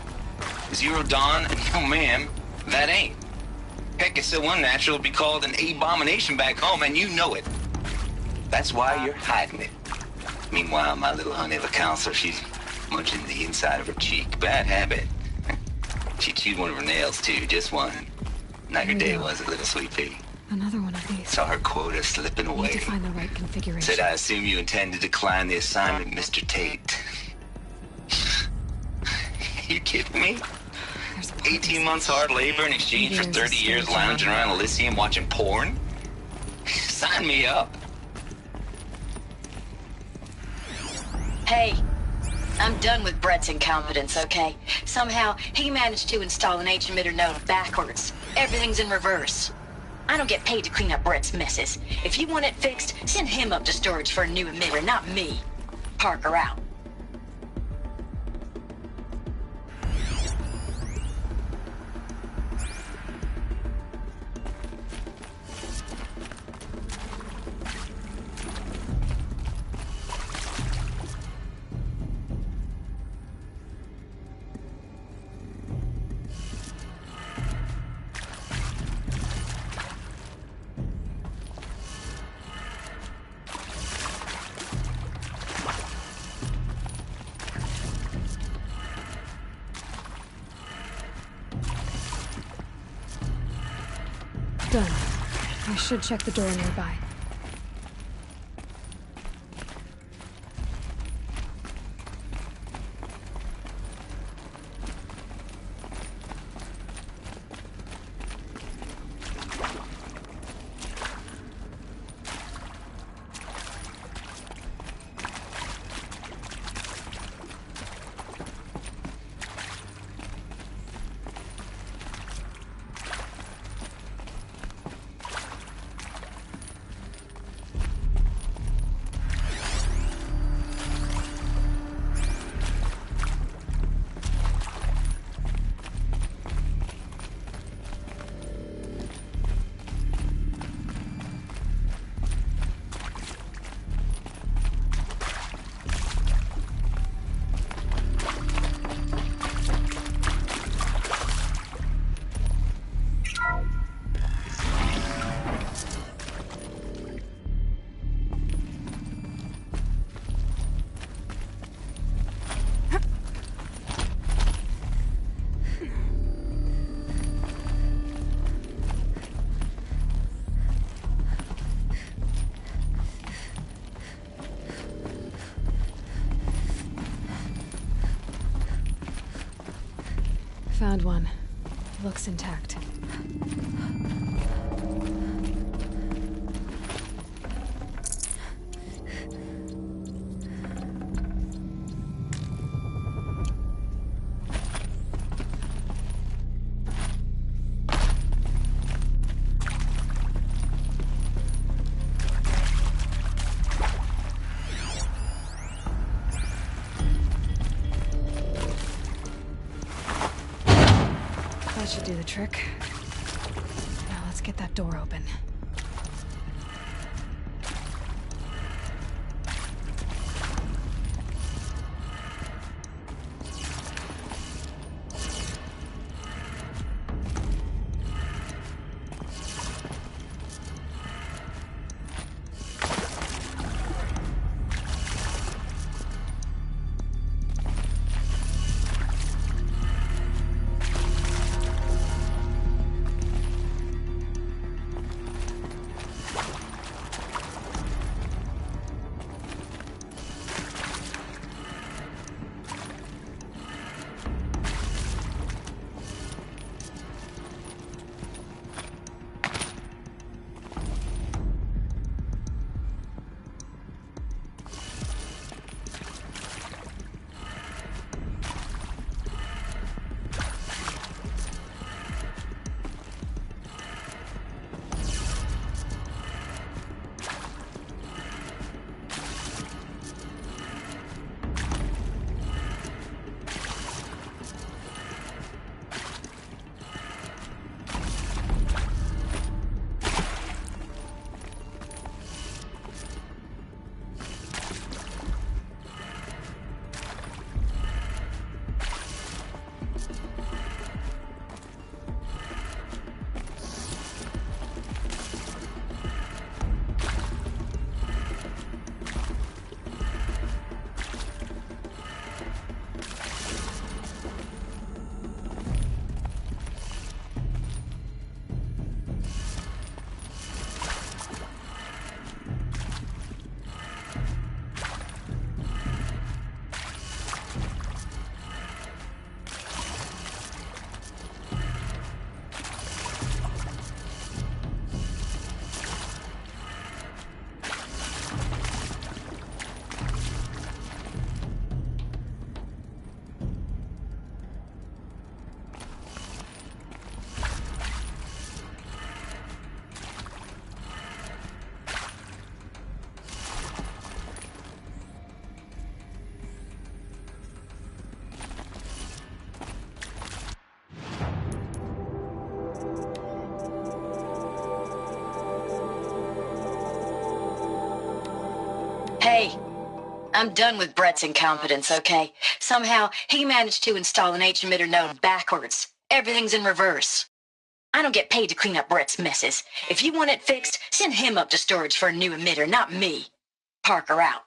Zero Dawn? No, ma'am, that ain't. Heck, it's so unnatural it'd be called an abomination back home, and you know it. That's why you're hiding it. Meanwhile, my little honey of a counselor, she's munching the inside of her cheek. Bad habit. She chewed one of her nails, too, just one. Not your day was it, little sweet pea? Another one of these. Saw her quota slipping away. Need to find the right configuration. Said, I assume you intend to decline the assignment, Mr. Tate. You kidding me? 18 months hard labor in exchange for 30 years lounging around Elysium watching porn? Sign me up. Hey, I'm done with Brett's incompetence, okay? Somehow, he managed to install an H-emitter node backwards. Everything's in reverse. I don't get paid to clean up Brett's messes. If you want it fixed, send him up to storage for a new emitter, not me. Parker out. Done. I should check the door nearby. Found one. Looks intact. That should do the trick. Now let's get that door open. Hey, I'm done with Brett's incompetence, okay? Somehow, he managed to install an H-emitter node backwards. Everything's in reverse. I don't get paid to clean up Brett's messes. If you want it fixed, send him up to storage for a new emitter, not me. Parker out.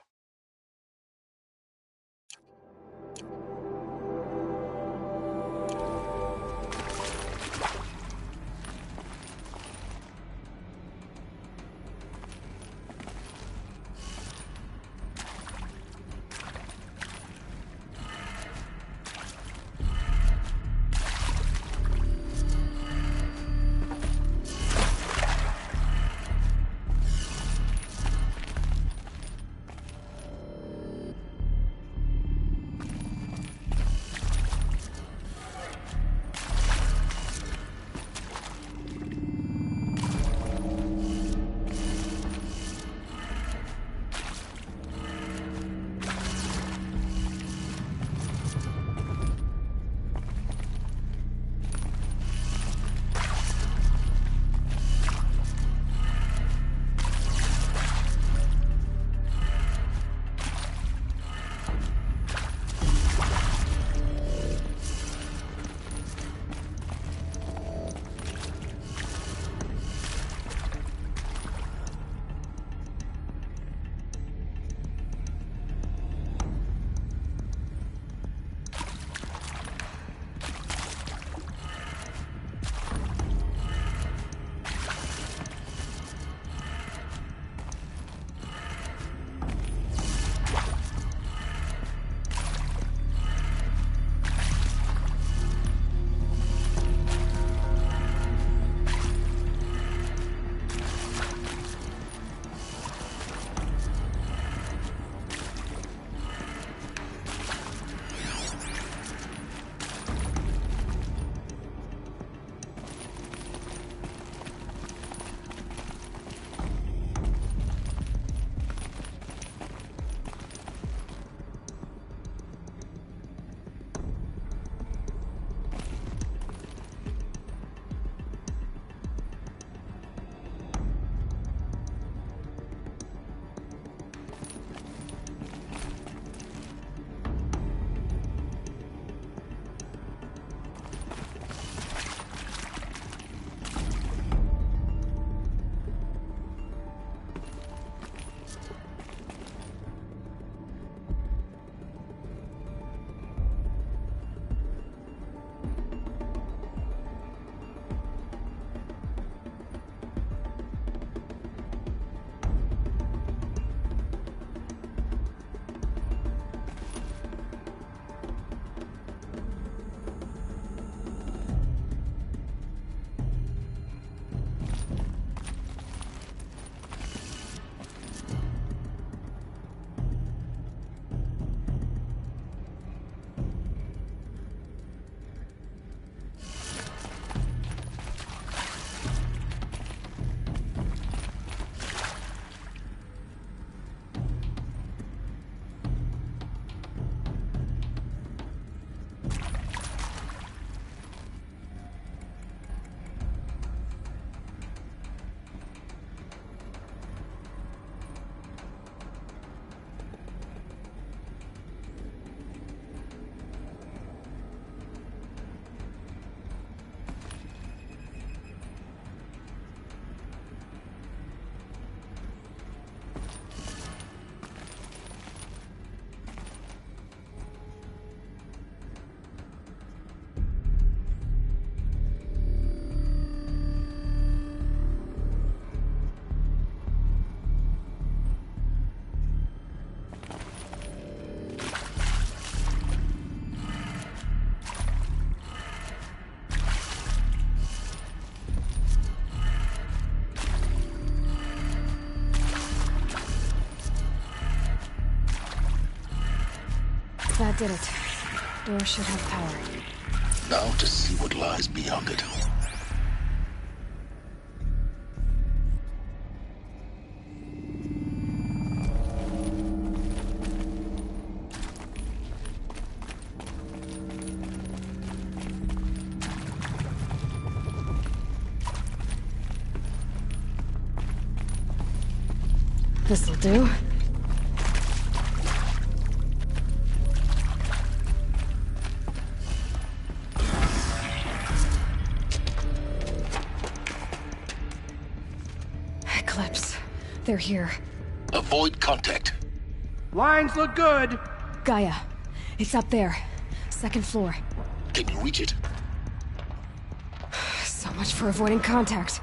That did it. Door should have power. Now to see what lies beyond it. This'll do. Eclipse. They're here. Avoid contact. Lines look good. Gaia. It's up there. Second floor. Can you reach it? So much for avoiding contact.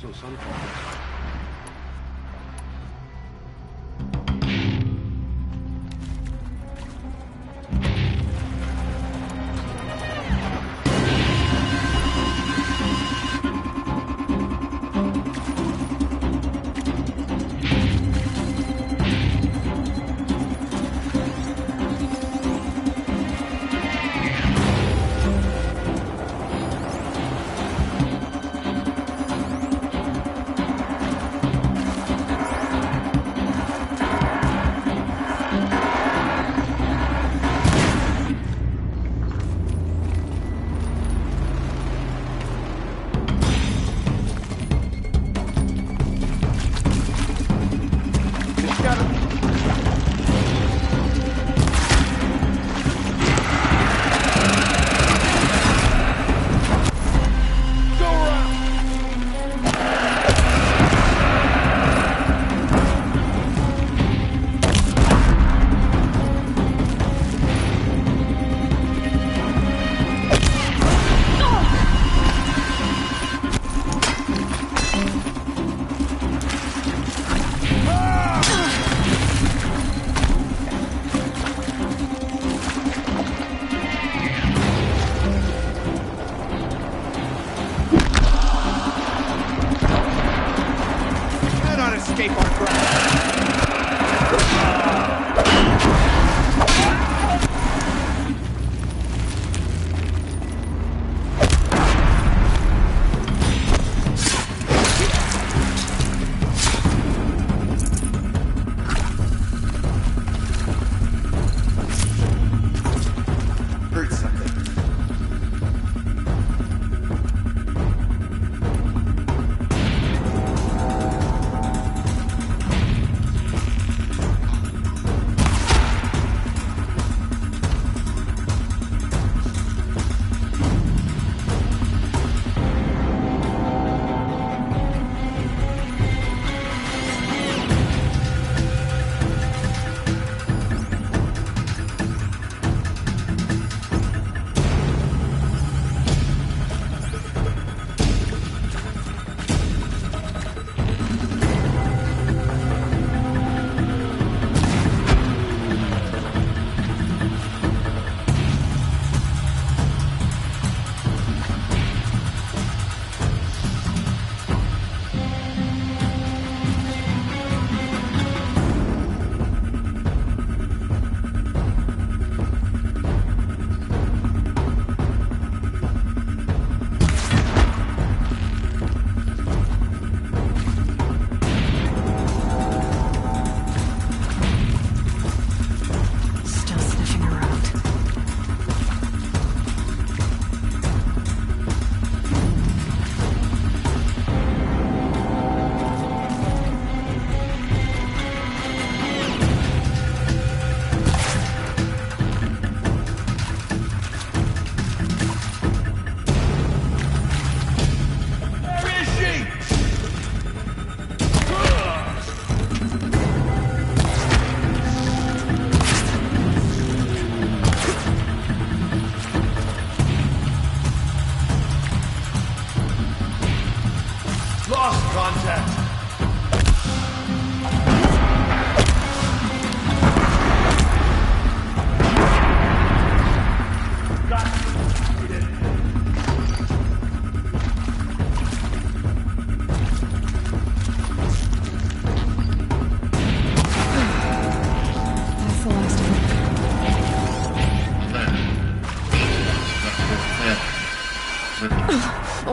So Sunfall.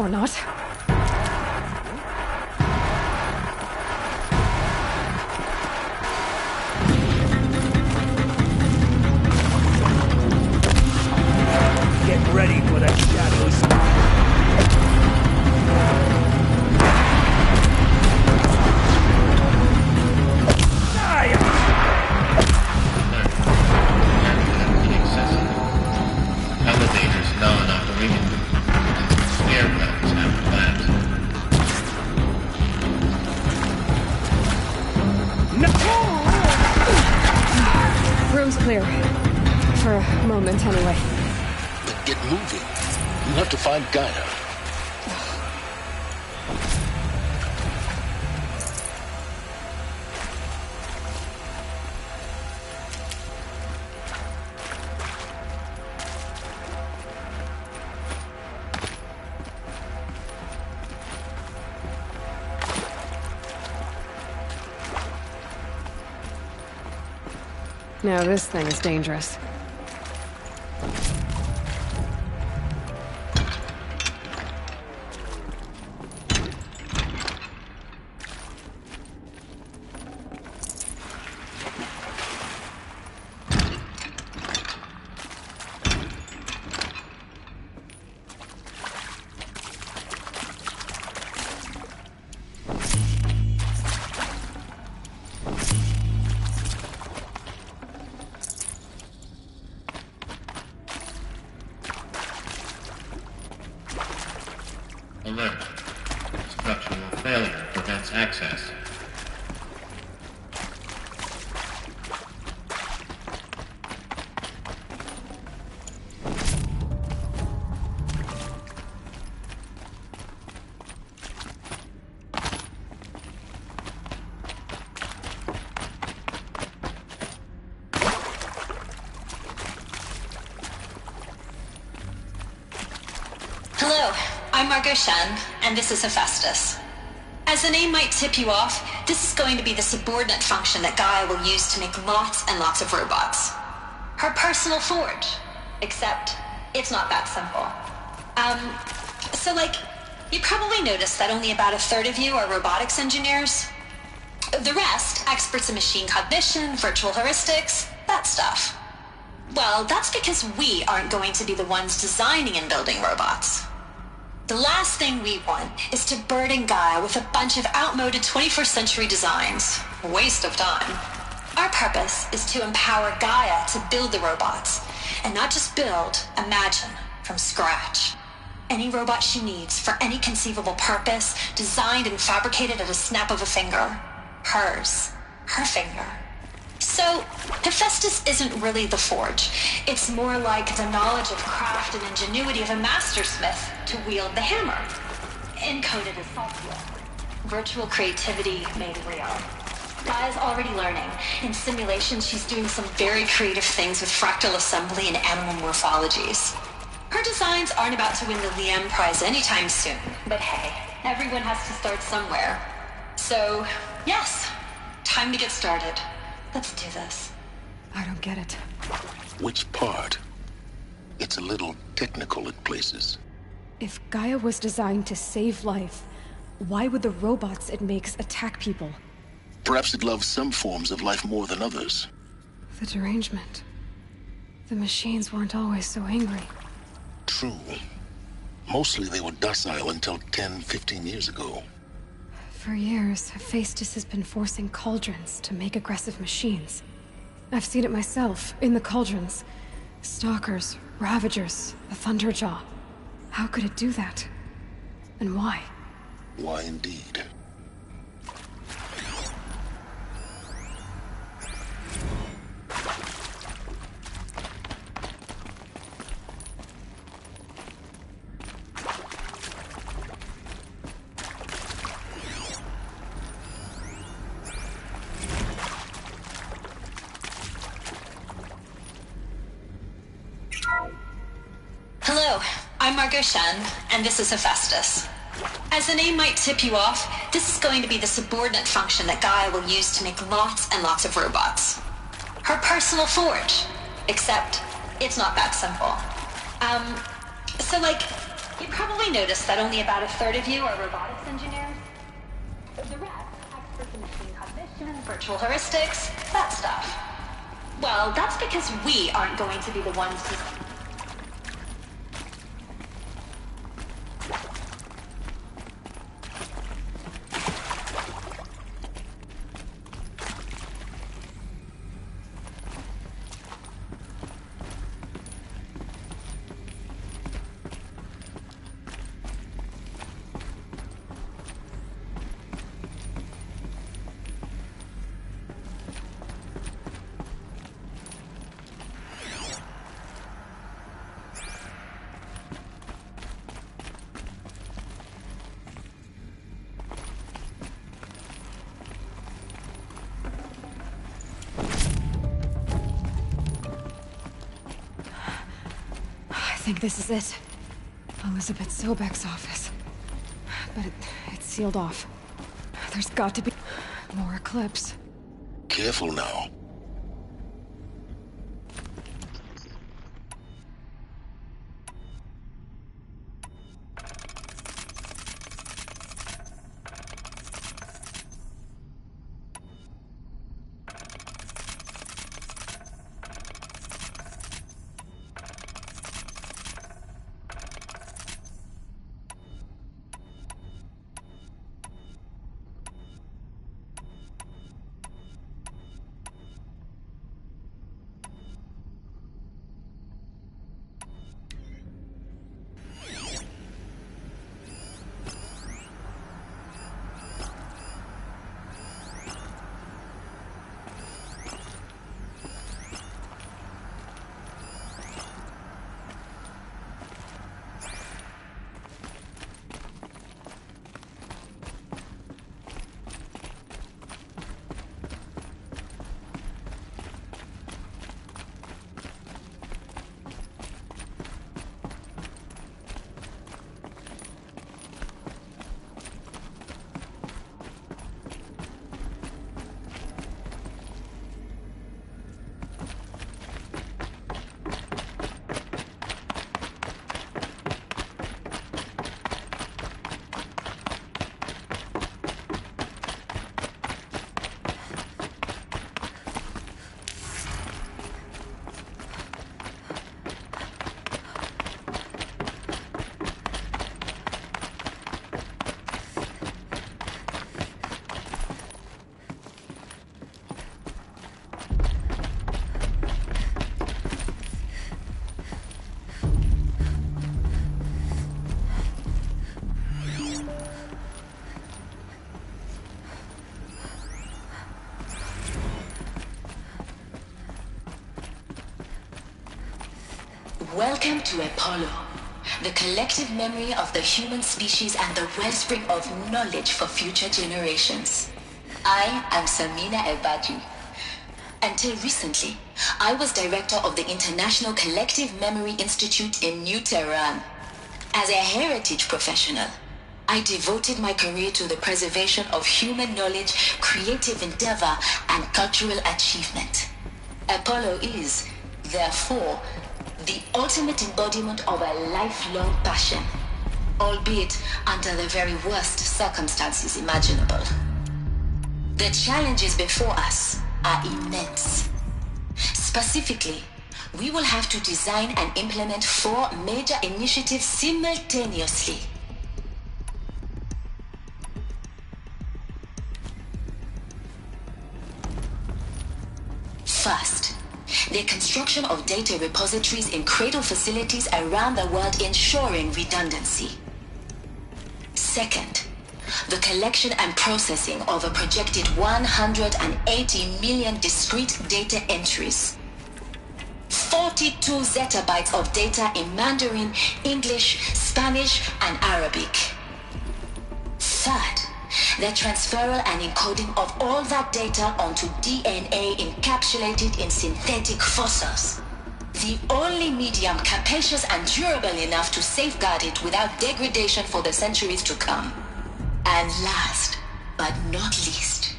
Or not. Get ready for the shadows. Elevators non-operating. Stairwells have collapsed. Room's clear. For a moment, anyway. Then get moving. You have to find Gaia. Now this thing is dangerous. Alert. Structural failure prevents access. Hello, I'm Margot Shen, and this is Hephaestus. As the name might tip you off, this is going to be the subordinate function that Gaia will use to make lots and lots of robots. Her personal forge. Except, it's not that simple. You probably noticed that only about a third of you are robotics engineers. The rest, experts in machine cognition, virtual heuristics, that stuff. Well, that's because we aren't going to be the ones designing and building robots. The last thing we want is to burden Gaia with a bunch of outmoded 21st century designs. Waste of time. Our purpose is to empower Gaia to build the robots, and not just build, imagine, from scratch. Any robot she needs, for any conceivable purpose, designed and fabricated at a snap of a finger. Hers. Her finger. So, Hephaestus isn't really the forge. It's more like the knowledge of craft and ingenuity of a mastersmith to wield the hammer. Encoded as software. Virtual creativity made real. Gaia's already learning. In simulation, she's doing some very creative things with fractal assembly and animal morphologies. Her designs aren't about to win the Liam Prize anytime soon. But hey, everyone has to start somewhere. So, yes, time to get started. Let's do this. I don't get it. Which part? It's a little technical at places. If Gaia was designed to save life, why would the robots it makes attack people? Perhaps it loves some forms of life more than others. The derangement. The machines weren't always so angry. True. Mostly they were docile until 10, 15 years ago. For years, Hephaestus has been forcing cauldrons to make aggressive machines. I've seen it myself, in the cauldrons. Stalkers, Ravagers, the Thunderjaw. How could it do that? And why? Why indeed? Hello, I'm Margot Shen, and this is Hephaestus. As the name might tip you off, this is going to be the subordinate function that Gaia will use to make lots and lots of robots. Her personal forge. Except, it's not that simple. You probably noticed that only about a third of you are robotics engineers. The rest, experts in machine cognition, virtual heuristics, that stuff. Well, that's because we aren't going to be the ones to... I think this is it. Elizabeth Sobek's office. But it's sealed off. There's got to be more Eclipse. Careful now. Welcome to Apollo, the collective memory of the human species and the wellspring of knowledge for future generations. I am Samina El-Badri. Until recently, I was director of the International Collective Memory Institute in New Tehran. As a heritage professional, I devoted my career to the preservation of human knowledge, creative endeavor, and cultural achievement. Apollo is, therefore, the ultimate embodiment of a lifelong passion, albeit under the very worst circumstances imaginable. The challenges before us are immense. Specifically, we will have to design and implement 4 major initiatives simultaneously. First, the construction of data repositories in cradle facilities around the world, ensuring redundancy. Second, the collection and processing of a projected 180 million discrete data entries. 42 zettabytes of data in Mandarin, English, Spanish, and Arabic. Third, the transferal and encoding of all that data onto DNA encapsulated in synthetic fossils. The only medium capacious and durable enough to safeguard it without degradation for the centuries to come. And last, but not least,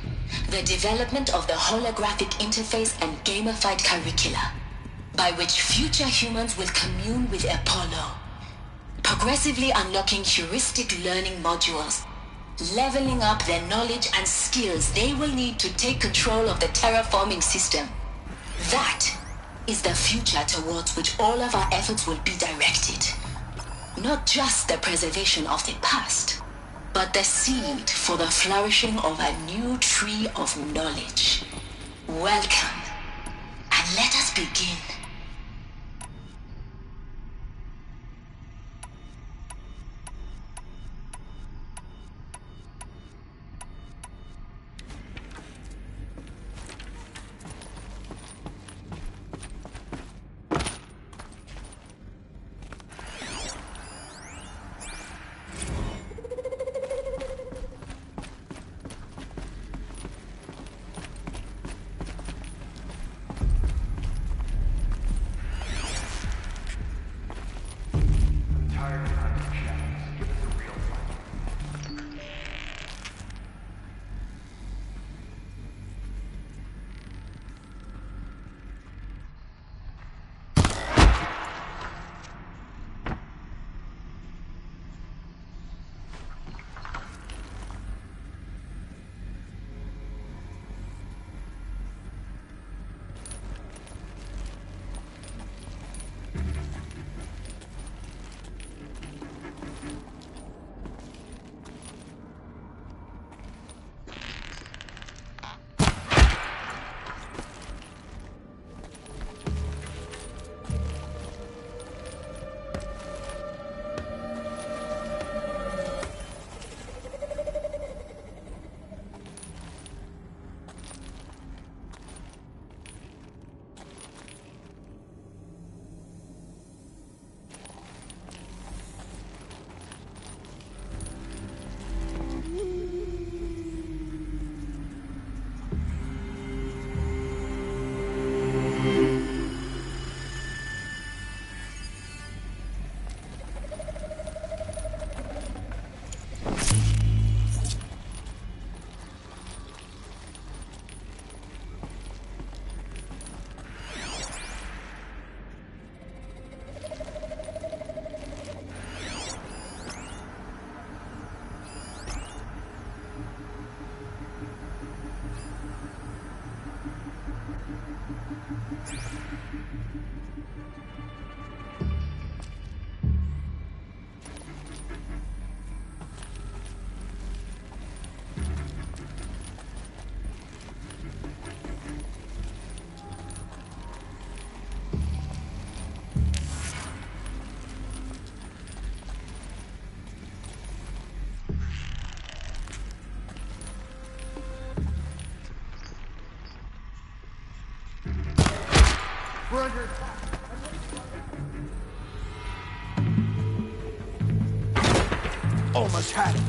the development of the holographic interface and gamified curricula, by which future humans will commune with Apollo, progressively unlocking heuristic learning modules, leveling up their knowledge and skills they will need to take control of the terraforming system. That is the future towards which all of our efforts will be directed. Not just the preservation of the past, but the seed for the flourishing of a new tree of knowledge. Welcome, and let us begin. We're under attack. Almost had it.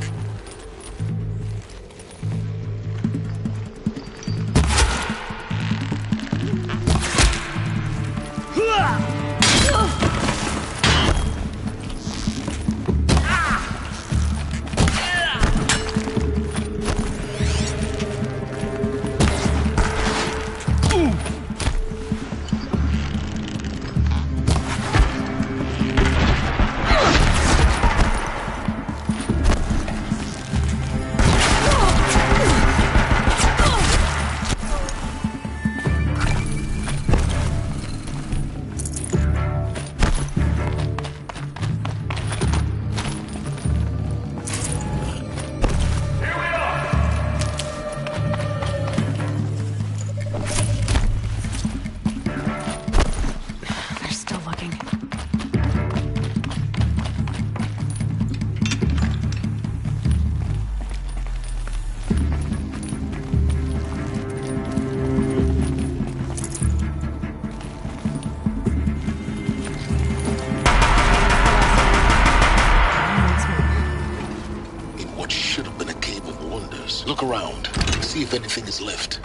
Look around. See if anything is left.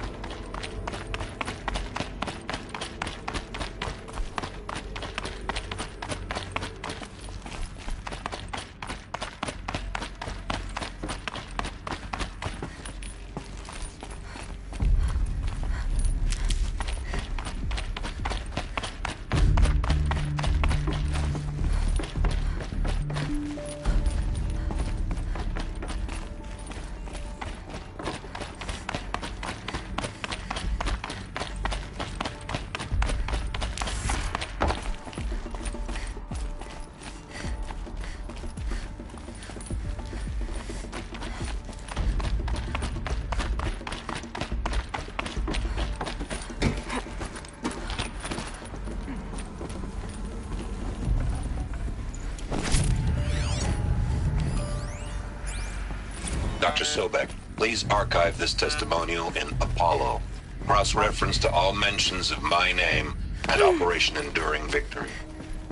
Dr. Sobek, please archive this testimonial in Apollo. Cross-reference to all mentions of my name and Operation Enduring Victory.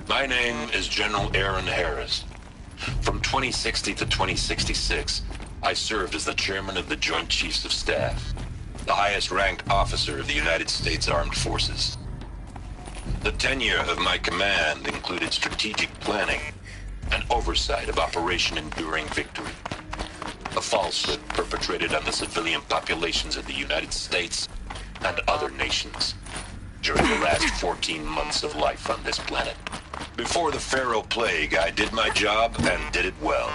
My name is General Aaron Harris. From 2060 to 2066, I served as the chairman of the Joint Chiefs of Staff, the highest-ranked officer of the United States Armed Forces. The tenure of my command included strategic planning and oversight of Operation Enduring Victory, a falsehood perpetrated on the civilian populations of the United States and other nations during the last 14 months of life on this planet. Before the Pharaoh Plague, I did my job and did it well.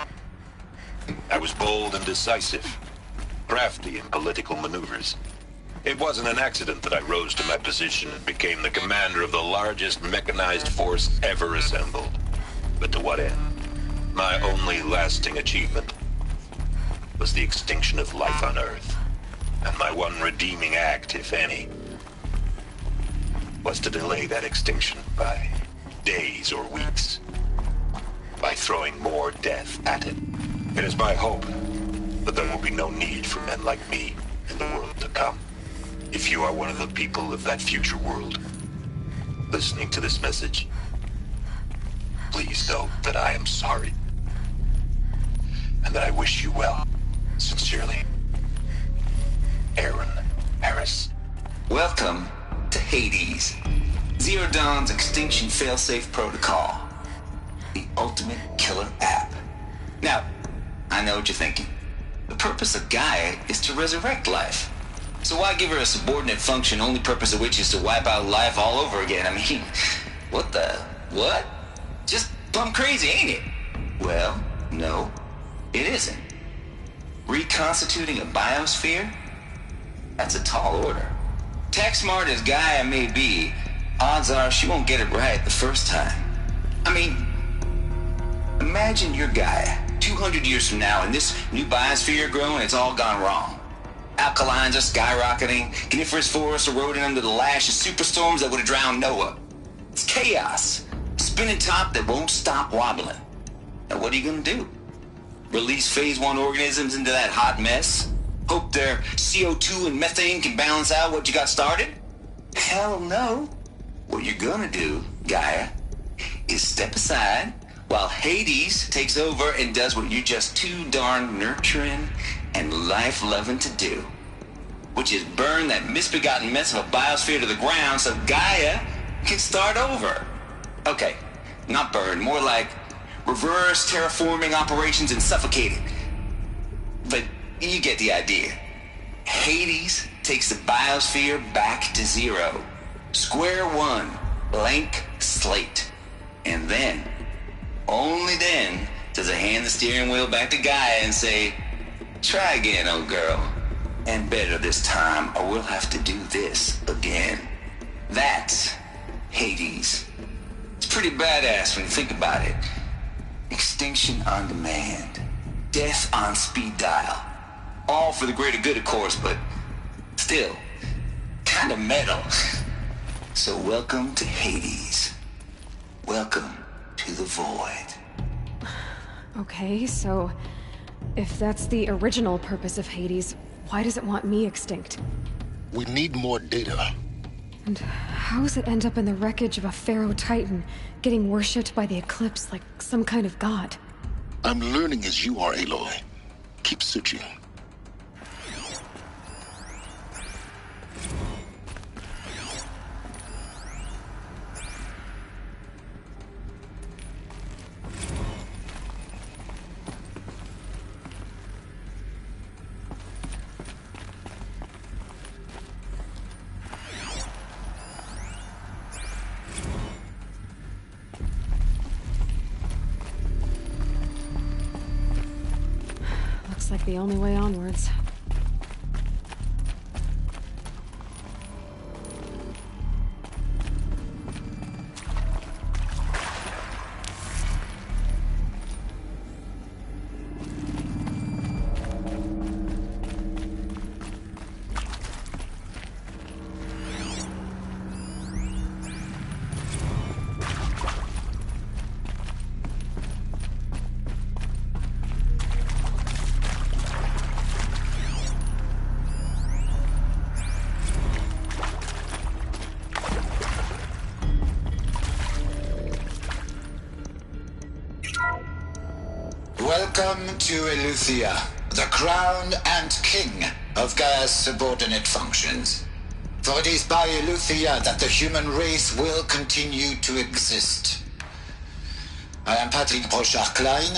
I was bold and decisive, crafty in political maneuvers. It wasn't an accident that I rose to my position and became the commander of the largest mechanized force ever assembled. But to what end? My only lasting achievement was the extinction of life on Earth. And my one redeeming act, if any, was to delay that extinction by days or weeks, by throwing more death at it. It is my hope that there will be no need for men like me in the world to come. If you are one of the people of that future world listening to this message, please know that I am sorry and that I wish you well. Sincerely, Aaron Harris. Welcome to Hades, Zero Dawn's extinction failsafe protocol, the ultimate killer app. Now, I know what you're thinking. The purpose of Gaia is to resurrect life. So why give her a subordinate function, only purpose of which is to wipe out life all over again? I mean, what? Just plumb crazy, ain't it? Well, no, it isn't. Reconstituting a biosphere? That's a tall order. Tech smart as Gaia may be, odds are she won't get it right the first time. I mean, imagine you're Gaia 200 years from now and this new biosphere growing, it's all gone wrong. Alkalines are skyrocketing, coniferous forests eroding under the lash of superstorms that would have drowned Noah. It's chaos. Spinning top that won't stop wobbling. Now what are you gonna do? Release phase 1 organisms into that hot mess? Hope their CO2 and methane can balance out what you got started? Hell no. What you're gonna do, Gaia, is step aside while Hades takes over and does what you're just too darn nurturing and life-loving to do, which is burn that misbegotten mess of a biosphere to the ground so Gaia can start over. Okay, not burn, more like reverse terraforming operations and suffocating. But you get the idea. Hades takes the biosphere back to zero. Square one, blank slate. And then, only then, does it hand the steering wheel back to Gaia and say, try again, old girl. And better this time, or we'll have to do this again. That's Hades. It's pretty badass when you think about it. Extinction on demand. Death on speed dial. All for the greater good, of course, but still, kind of metal. So welcome to Hades. Welcome to the void. Okay, so if that's the original purpose of Hades, why does it want me extinct? We need more data. And how does it end up in the wreckage of a Pharaoh Titan, getting worshipped by the Eclipse like some kind of god? I'm learning as you are, Aloy. Keep searching. Like the only way onwards. Welcome to Eleuthia, the crown and king of Gaia's subordinate functions. For it is by Eleuthia that the human race will continue to exist. I am Patrick Brochard-Klein,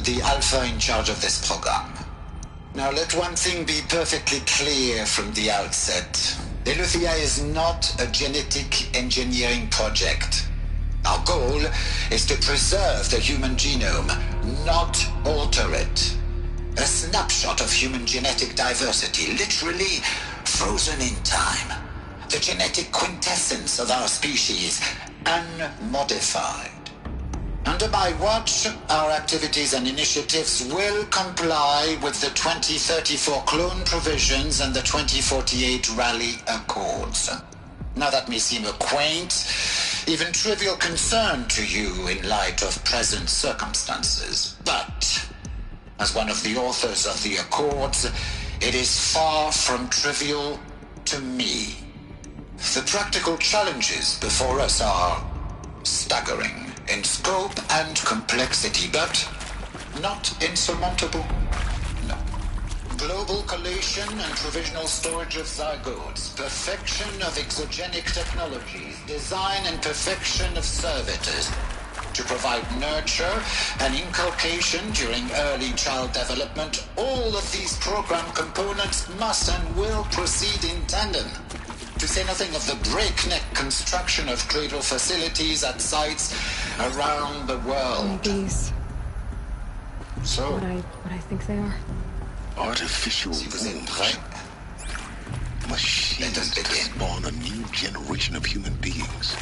the Alpha in charge of this program. Now let one thing be perfectly clear from the outset. Eleuthia is not a genetic engineering project. Our goal is to preserve the human genome, not alter it. A snapshot of human genetic diversity, literally frozen in time. The genetic quintessence of our species, unmodified. Under my watch, our activities and initiatives will comply with the 2034 clone provisions and the 2048 Raleigh Accords. Now that may seem a quaint, even trivial concern to you in light of present circumstances, but as one of the authors of the Accords, it is far from trivial to me. The practical challenges before us are staggering in scope and complexity, but not insurmountable. No. Global collation and provisional storage of zygotes, perfection of exogenic technologies, design and perfection of servitors, to provide nurture and inculcation during early child development. All of these program components must and will proceed in tandem. To say nothing of the breakneck construction of cradle facilities at sites around the world. These... So... What I think they are. Artificial wombs. Machines to spawn a new generation of human beings.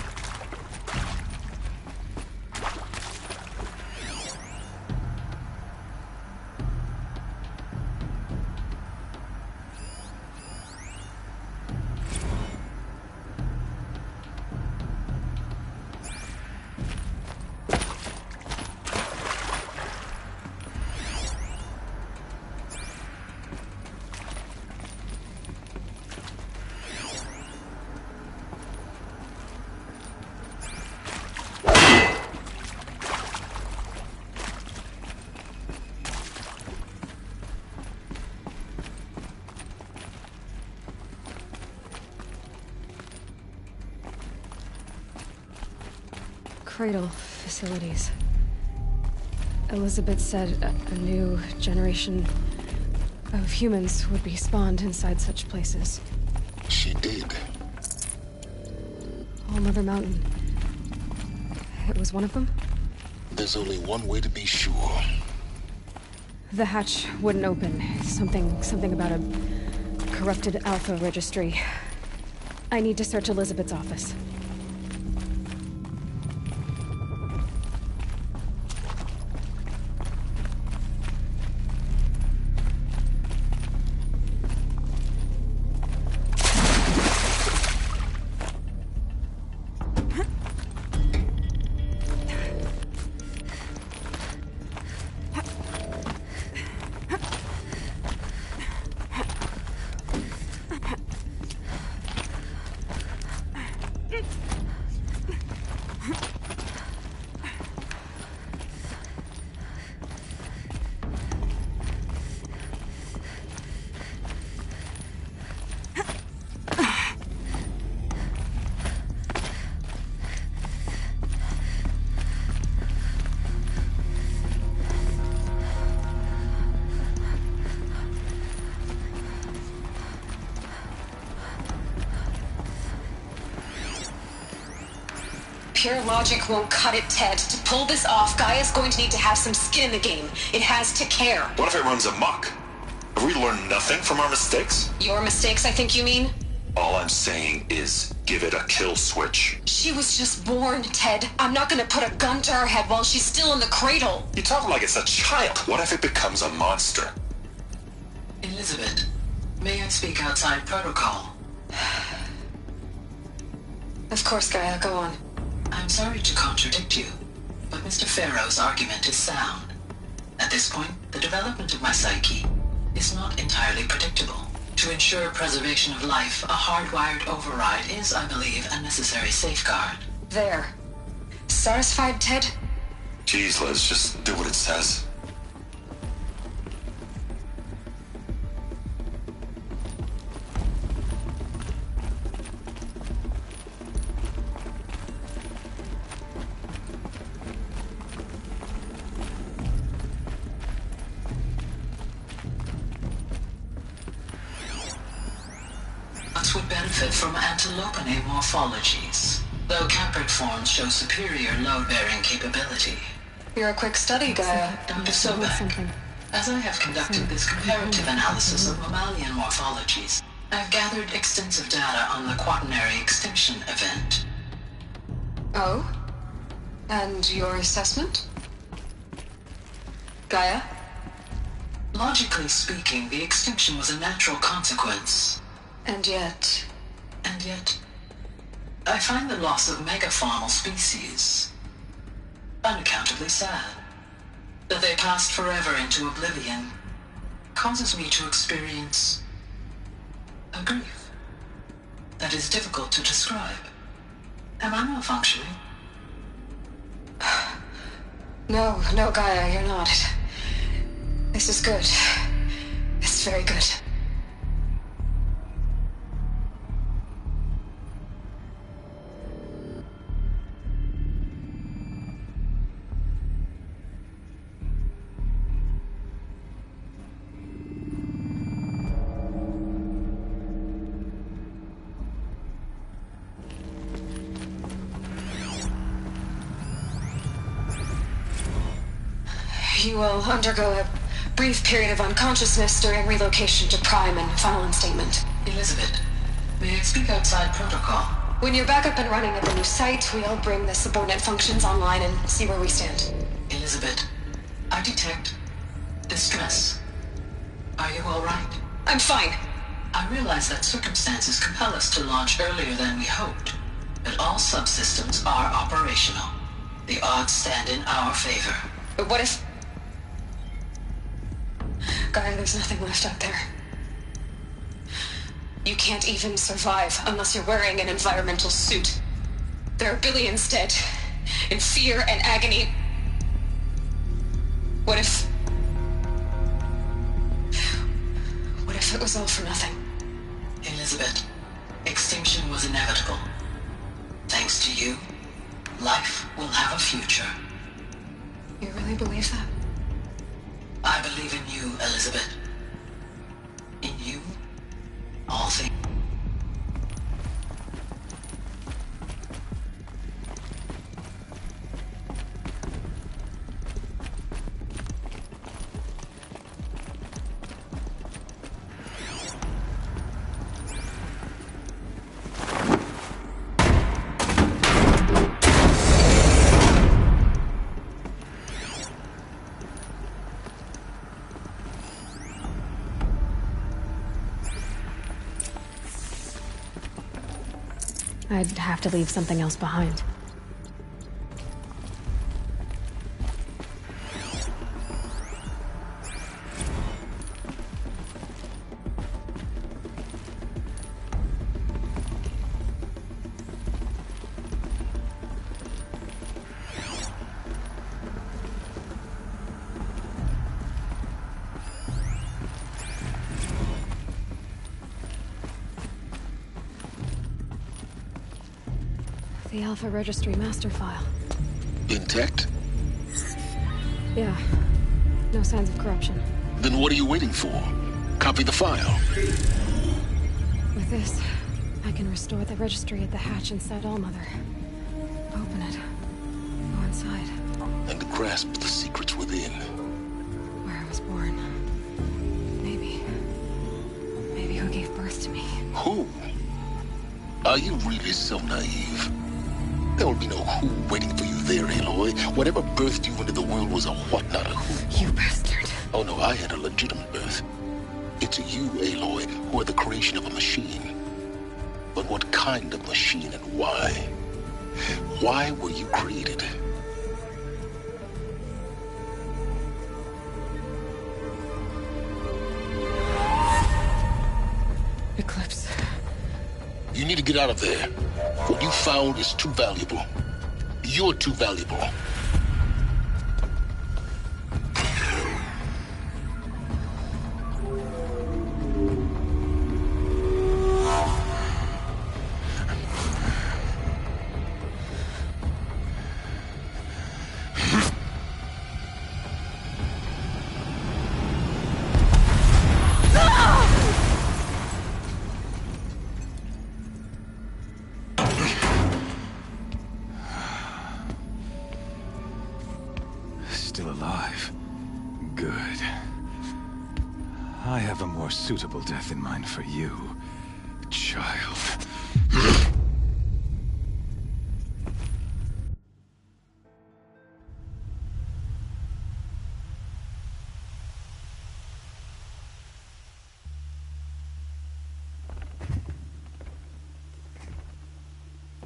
Cradle facilities. Elizabeth said a new generation of humans would be spawned inside such places. She did. All Mother Mountain. It was one of them? There's only one way to be sure. The hatch wouldn't open. Something about a corrupted Alpha registry. I need to search Elizabeth's office. Pure logic won't cut it, Ted. To pull this off, Gaia's going to need to have some skin in the game. It has to care. What if it runs amok? Have we learned nothing from our mistakes? Your mistakes, I think you mean? All I'm saying is give it a kill switch. She was just born, Ted. I'm not gonna put a gun to her head while she's still in the cradle. You talk like it's a child. What if it becomes a monster? Elizabeth, may I speak outside protocol? Of course, Gaia, go on. I'm sorry to contradict you, but Mr. Farrow's argument is sound. At this point, the development of my psyche is not entirely predictable. To ensure preservation of life, a hardwired override is, I believe, a necessary safeguard. There. Satisfied, Ted? Jeez, Liz, just do what it says. benefit from antilopinae morphologies, though caprid forms show superior load-bearing capability. You're a quick study, Gaia. Dr. Sobek, as I have conducted this comparative analysis of mammalian morphologies, I've gathered extensive data on the Quaternary extinction event. Oh? And your assessment? Gaia? Logically speaking, the extinction was a natural consequence. And yet, I find the loss of megafaunal species unaccountably sad. That they passed forever into oblivion causes me to experience a grief that is difficult to describe. Am I malfunctioning? No, Gaia, you're not. This is good. It's very good. You will undergo a brief period of unconsciousness during relocation to Prime and final instatement. Elizabeth, may I speak outside protocol? When you're back up and running at the new site, we'll bring the subordinate functions online and see where we stand. Elizabeth, I detect distress. Are you all right? I'm fine. I realize that circumstances compel us to launch earlier than we hoped, but all subsystems are operational. The odds stand in our favor. But what if... Gaia, there's nothing left out there. You can't even survive unless you're wearing an environmental suit. There are billions dead, in fear and agony. What if it was all for nothing? Elizabeth, extinction was inevitable. Thanks to you, life will have a future. You really believe that? I believe in you, Elizabeth. In you, all things. I'd have to leave something else behind. The Alpha Registry master file. Intact? Yeah. No signs of corruption. Then what are you waiting for? Copy the file. With this, I can restore the registry at the hatch inside Allmother. Open it. Go inside. And grasp the secrets within. Where I was born. Maybe who gave birth to me. Who? Are you really so naive? There will be no who waiting for you there, Aloy. Whatever birthed you into the world was a what, not a who. You bastard. Oh no, I had a legitimate birth. It's you, Aloy, who are the creation of a machine. But what kind of machine and why? Why were you created? Eclipse. You need to get out of there. What you found is too valuable. You're too valuable. still alive. Good. I have a more suitable death in mind for you, child.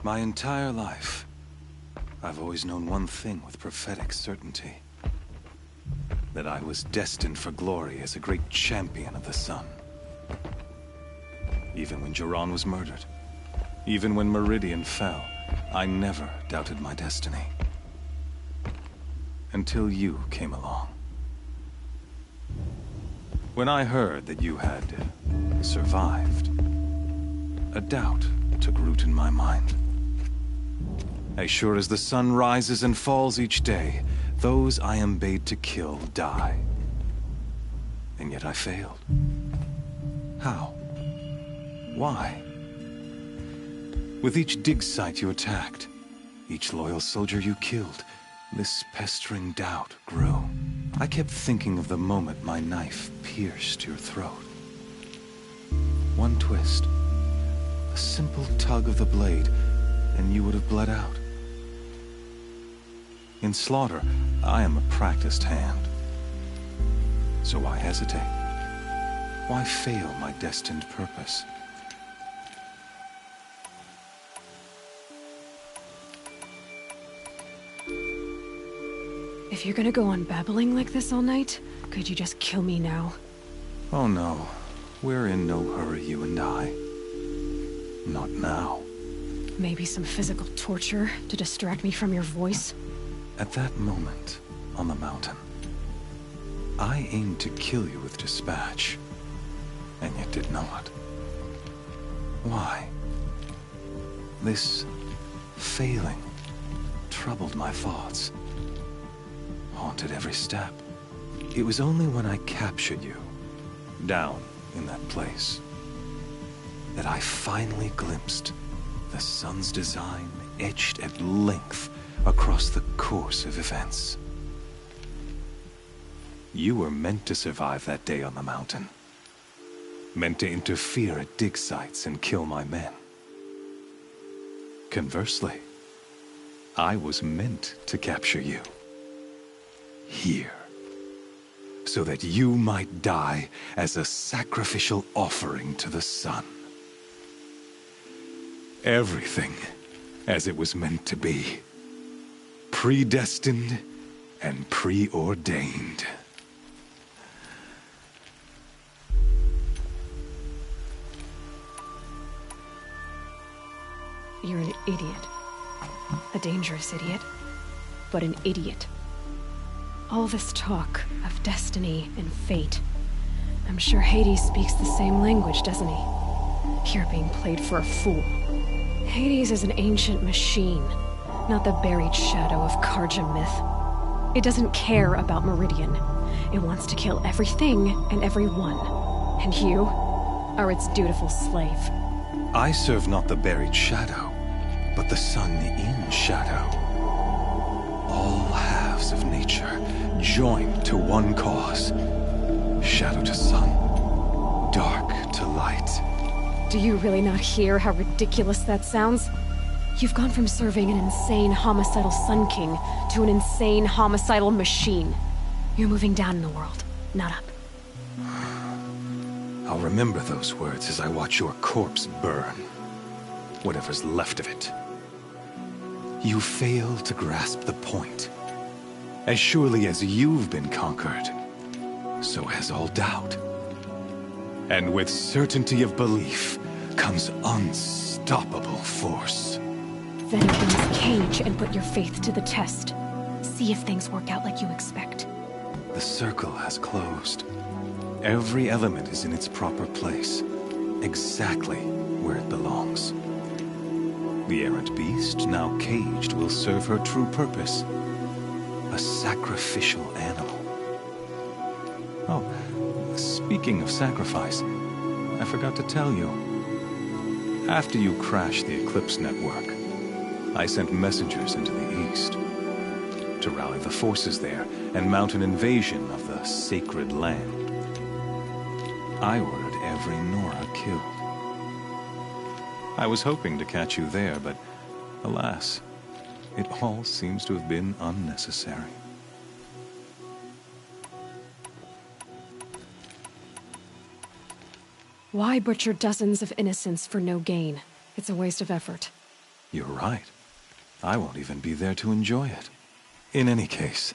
My entire life, I've always known one thing with prophetic certainty. That I was destined for glory as a great champion of the sun. Even when Jiran was murdered, even when Meridian fell, I never doubted my destiny. Until you came along. When I heard that you had survived, a doubt took root in my mind. As sure as the sun rises and falls each day, those I am bade to kill die. And yet I failed. How? Why? With each dig site you attacked, each loyal soldier you killed, this pestering doubt grew. I kept thinking of the moment my knife pierced your throat. One twist, a simple tug of the blade, and you would have bled out. In slaughter, I am a practiced hand. So why hesitate? Why fail my destined purpose? If you're gonna go on babbling like this all night, could you just kill me now? Oh no, we're in no hurry, you and I. Not now. Maybe some physical torture to distract me from your voice? At that moment, on the mountain, I aimed to kill you with dispatch, and yet did not. Why? This failing troubled my thoughts, haunted every step. It was only when I captured you, down in that place, that I finally glimpsed the sun's design etched at length across the course of events. You were meant to survive that day on the mountain. Meant to interfere at dig sites and kill my men. Conversely, I was meant to capture you. Here. So that you might die as a sacrificial offering to the sun. Everything as it was meant to be. Predestined and preordained. You're an idiot. A dangerous idiot, but an idiot. All this talk of destiny and fate. I'm sure Hades speaks the same language, doesn't he? You're being played for a fool. Hades is an ancient machine, not the buried shadow of Carja myth. It doesn't care about Meridian. It wants to kill everything and everyone. And you are its dutiful slave. I serve not the buried shadow, but the sun in shadow. All halves of nature joined to one cause. Shadow to sun, dark to light. Do you really not hear how ridiculous that sounds? You've gone from serving an insane homicidal Sun King to an insane homicidal machine. You're moving down in the world, not up. I'll remember those words as I watch your corpse burn. Whatever's left of it. You fail to grasp the point. As surely as you've been conquered, so has all doubt. And with certainty of belief comes unstoppable force. Then open this cage and put your faith to the test. See if things work out like you expect. The circle has closed. Every element is in its proper place, exactly where it belongs. The errant beast, now caged, will serve her true purpose. A sacrificial animal. Oh, speaking of sacrifice, I forgot to tell you. After you crashed the Eclipse network, I sent messengers into the east. to rally the forces there and mount an invasion of the sacred land. I ordered every Nora killed. I was hoping to catch you there, but alas, it all seems to have been unnecessary. Why butcher dozens of innocents for no gain? It's a waste of effort. You're right. I won't even be there to enjoy it. In any case,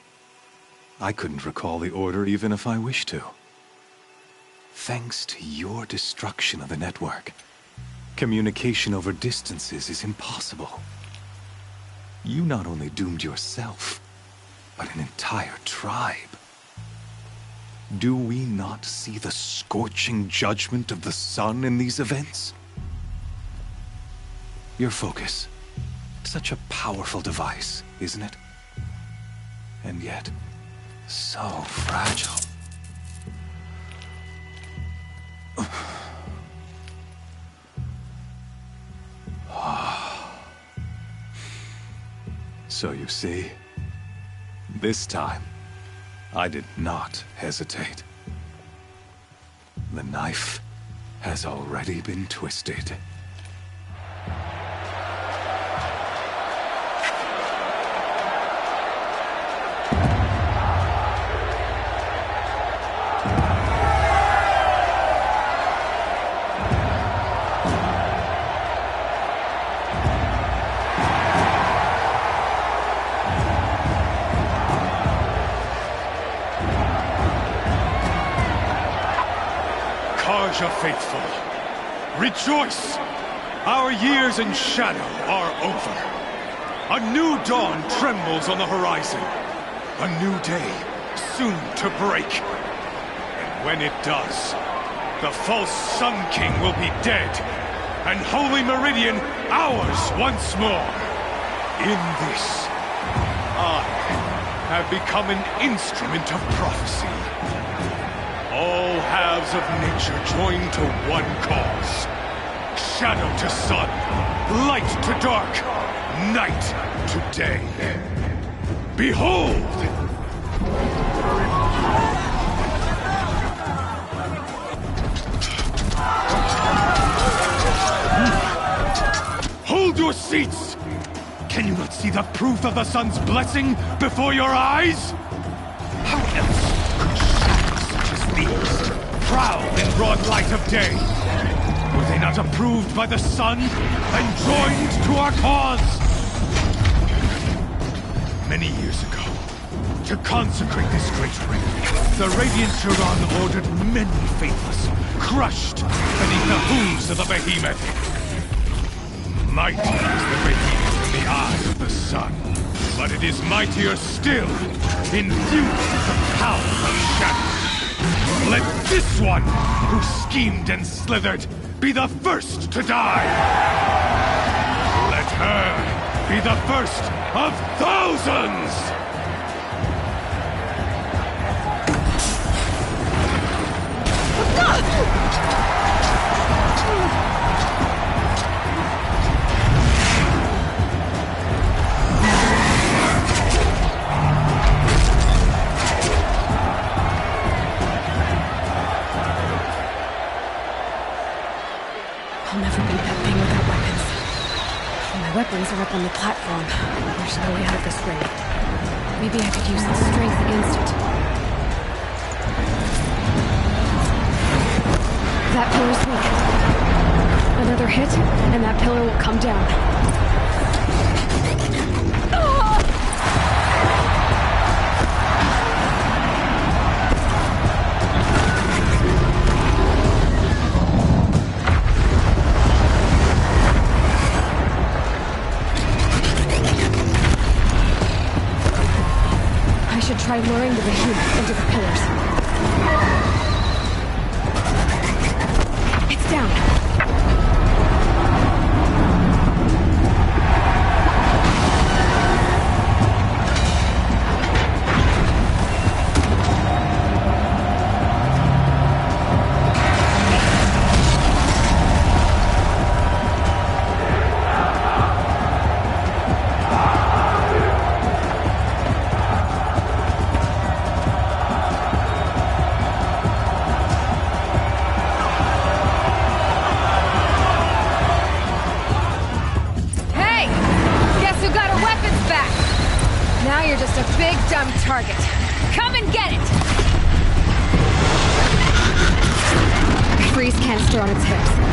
I couldn't recall the order even if I wished to. Thanks to your destruction of the network, communication over distances is impossible. You not only doomed yourself, but an entire tribe. Do we not see the scorching judgment of the sun in these events? Your focus. Such a powerful device, isn't it? And yet, so fragile. So you see, this time, I did not hesitate. The knife has already been twisted. Karja faithful, rejoice! Our years in shadow are over. A new dawn trembles on the horizon. A new day soon to break. And when it does, the false Sun King will be dead, and Holy Meridian ours once more. In this, I have become an instrument of prophecy. All halves of nature join to one cause. Shadow to sun, light to dark, night to day. Behold! Hold your seats! Can you not see the proof of the sun's blessing before your eyes? How else could shadows such as these prowl in broad light of day? Were they not approved by the sun and joined to our cause? Many years ago, to consecrate this great ring, the Radiant Turan ordered many faithless, crushed beneath the hooves of the behemoth. Mighty is the behemoth in the eyes of the sun, but it is mightier still, infused with the power of shadow. Let this one, who schemed and slithered, be the first to die! Let her be the first of thousands! I'll never beat that thing without weapons. My weapons are up on the platform. There's no way out of this ring. Maybe I could use the strength against it. That pillar's weak. Another hit, and that pillar will come down. Try luring the behemoth into the pillars. It's down. back. Now you're just a big, dumb target. Come and get it! Freeze canister on its hips.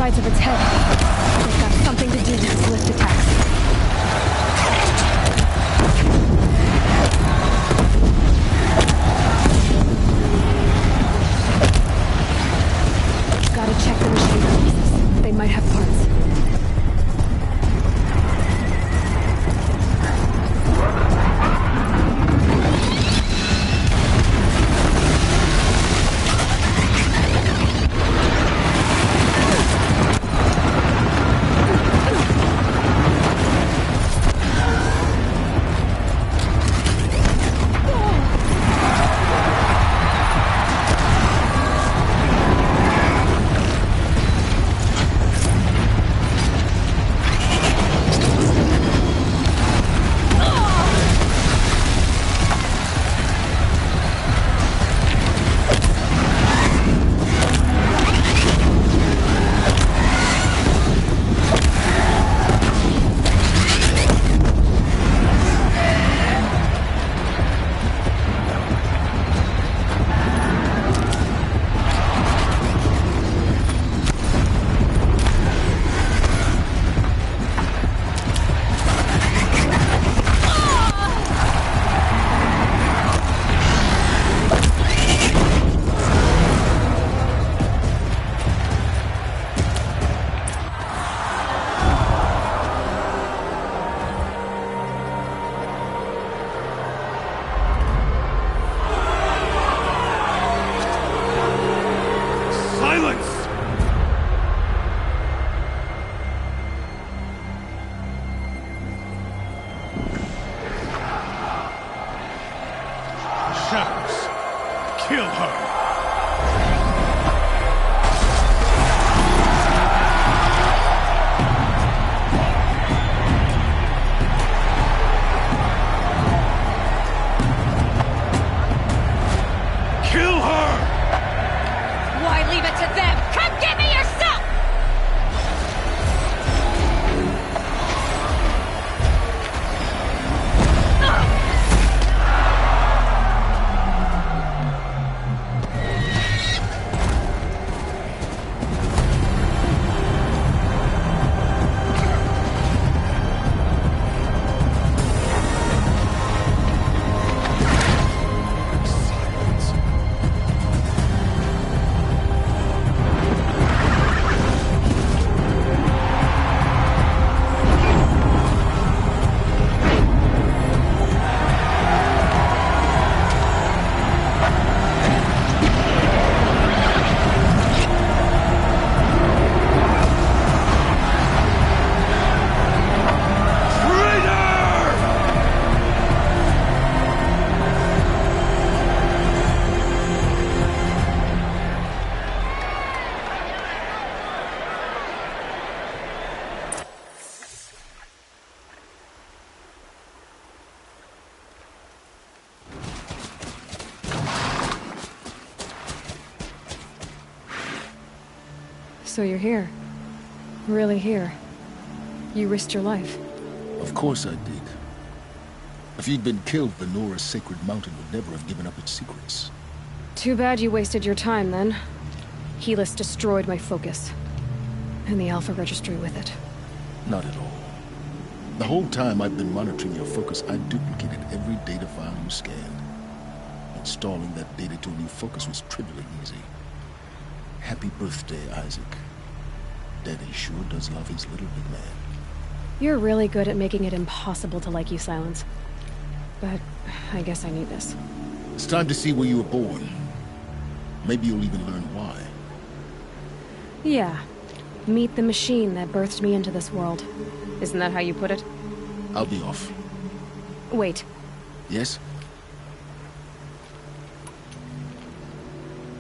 sides of its head. They've got something to do with its lift attacks. Gotta check the machine pieces. They might have parts. Silence! Shadows, kill her! So you're here. Really here. You risked your life. Of course I did. If you'd been killed, the Nora's sacred mountain would never have given up its secrets. Too bad you wasted your time, then. Helis destroyed my focus. And the Alpha Registry with it. Not at all. The whole time I've been monitoring your focus, I duplicated every data file you scanned. Installing that data to a new focus was trivially easy. Happy birthday, Isaac. Daddy sure does love his little big man. You're really good at making it impossible to like you, Silence. But I guess I need this. It's time to see where you were born. Maybe you'll even learn why. Yeah. Meet the machine that birthed me into this world. Isn't that how you put it? I'll be off. Wait. Yes?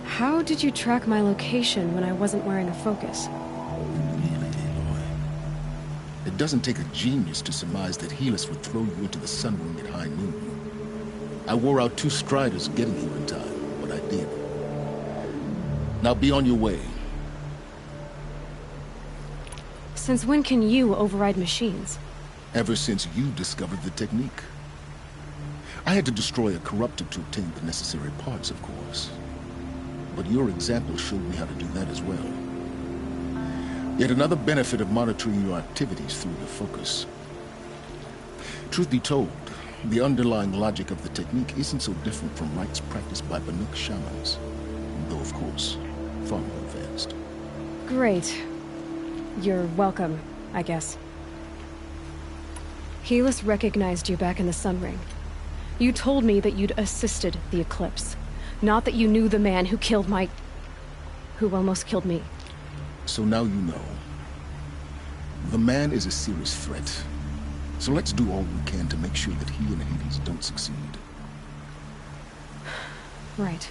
How did you track my location when I wasn't wearing a focus? Really, Aloy? It doesn't take a genius to surmise that Helis would throw you into the Sun Ring at high noon. I wore out 2 striders getting here in time, but I did. Now be on your way. Since when can you override machines? Ever since you discovered the technique. I had to destroy a corruptor to obtain the necessary parts, of course. But your example showed me how to do that as well. Yet another benefit of monitoring your activities through the focus. Truth be told, the underlying logic of the technique isn't so different from rites practiced by Banuk shamans, though of course, far more advanced. Great. You're welcome, I guess. Helis recognized you back in the Sun Ring. You told me that you'd assisted the Eclipse. Not that you knew the man who killed who almost killed me. So now you know. The man is a serious threat. So let's do all we can to make sure that he and Hades don't succeed. Right.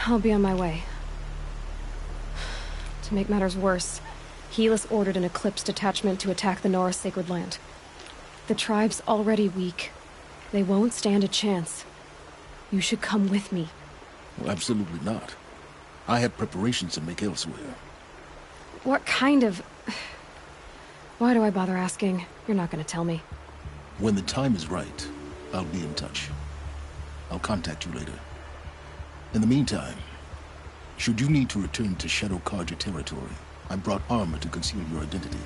I'll be on my way. To make matters worse, Helis ordered an Eclipse detachment to attack the Nora Sacred Land. The tribe's already weak. They won't stand a chance. You should come with me. Well, absolutely not. I have preparations to make elsewhere. What kind of... Why do I bother asking? You're not gonna tell me. When the time is right, I'll be in touch. I'll contact you later. In the meantime, should you need to return to Shadow Carja territory, I brought armor to conceal your identity.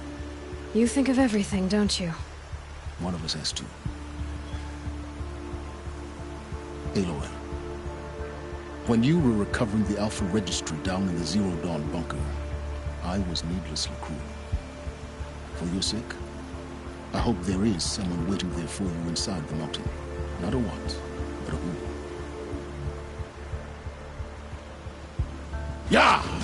You think of everything, don't you? One of us has to. Aloy, when you were recovering the Alpha Registry down in the Zero Dawn bunker, I was needlessly cruel. For your sake, I hope there is someone waiting there for you inside the mountain. Not a what, but a who. Yeah!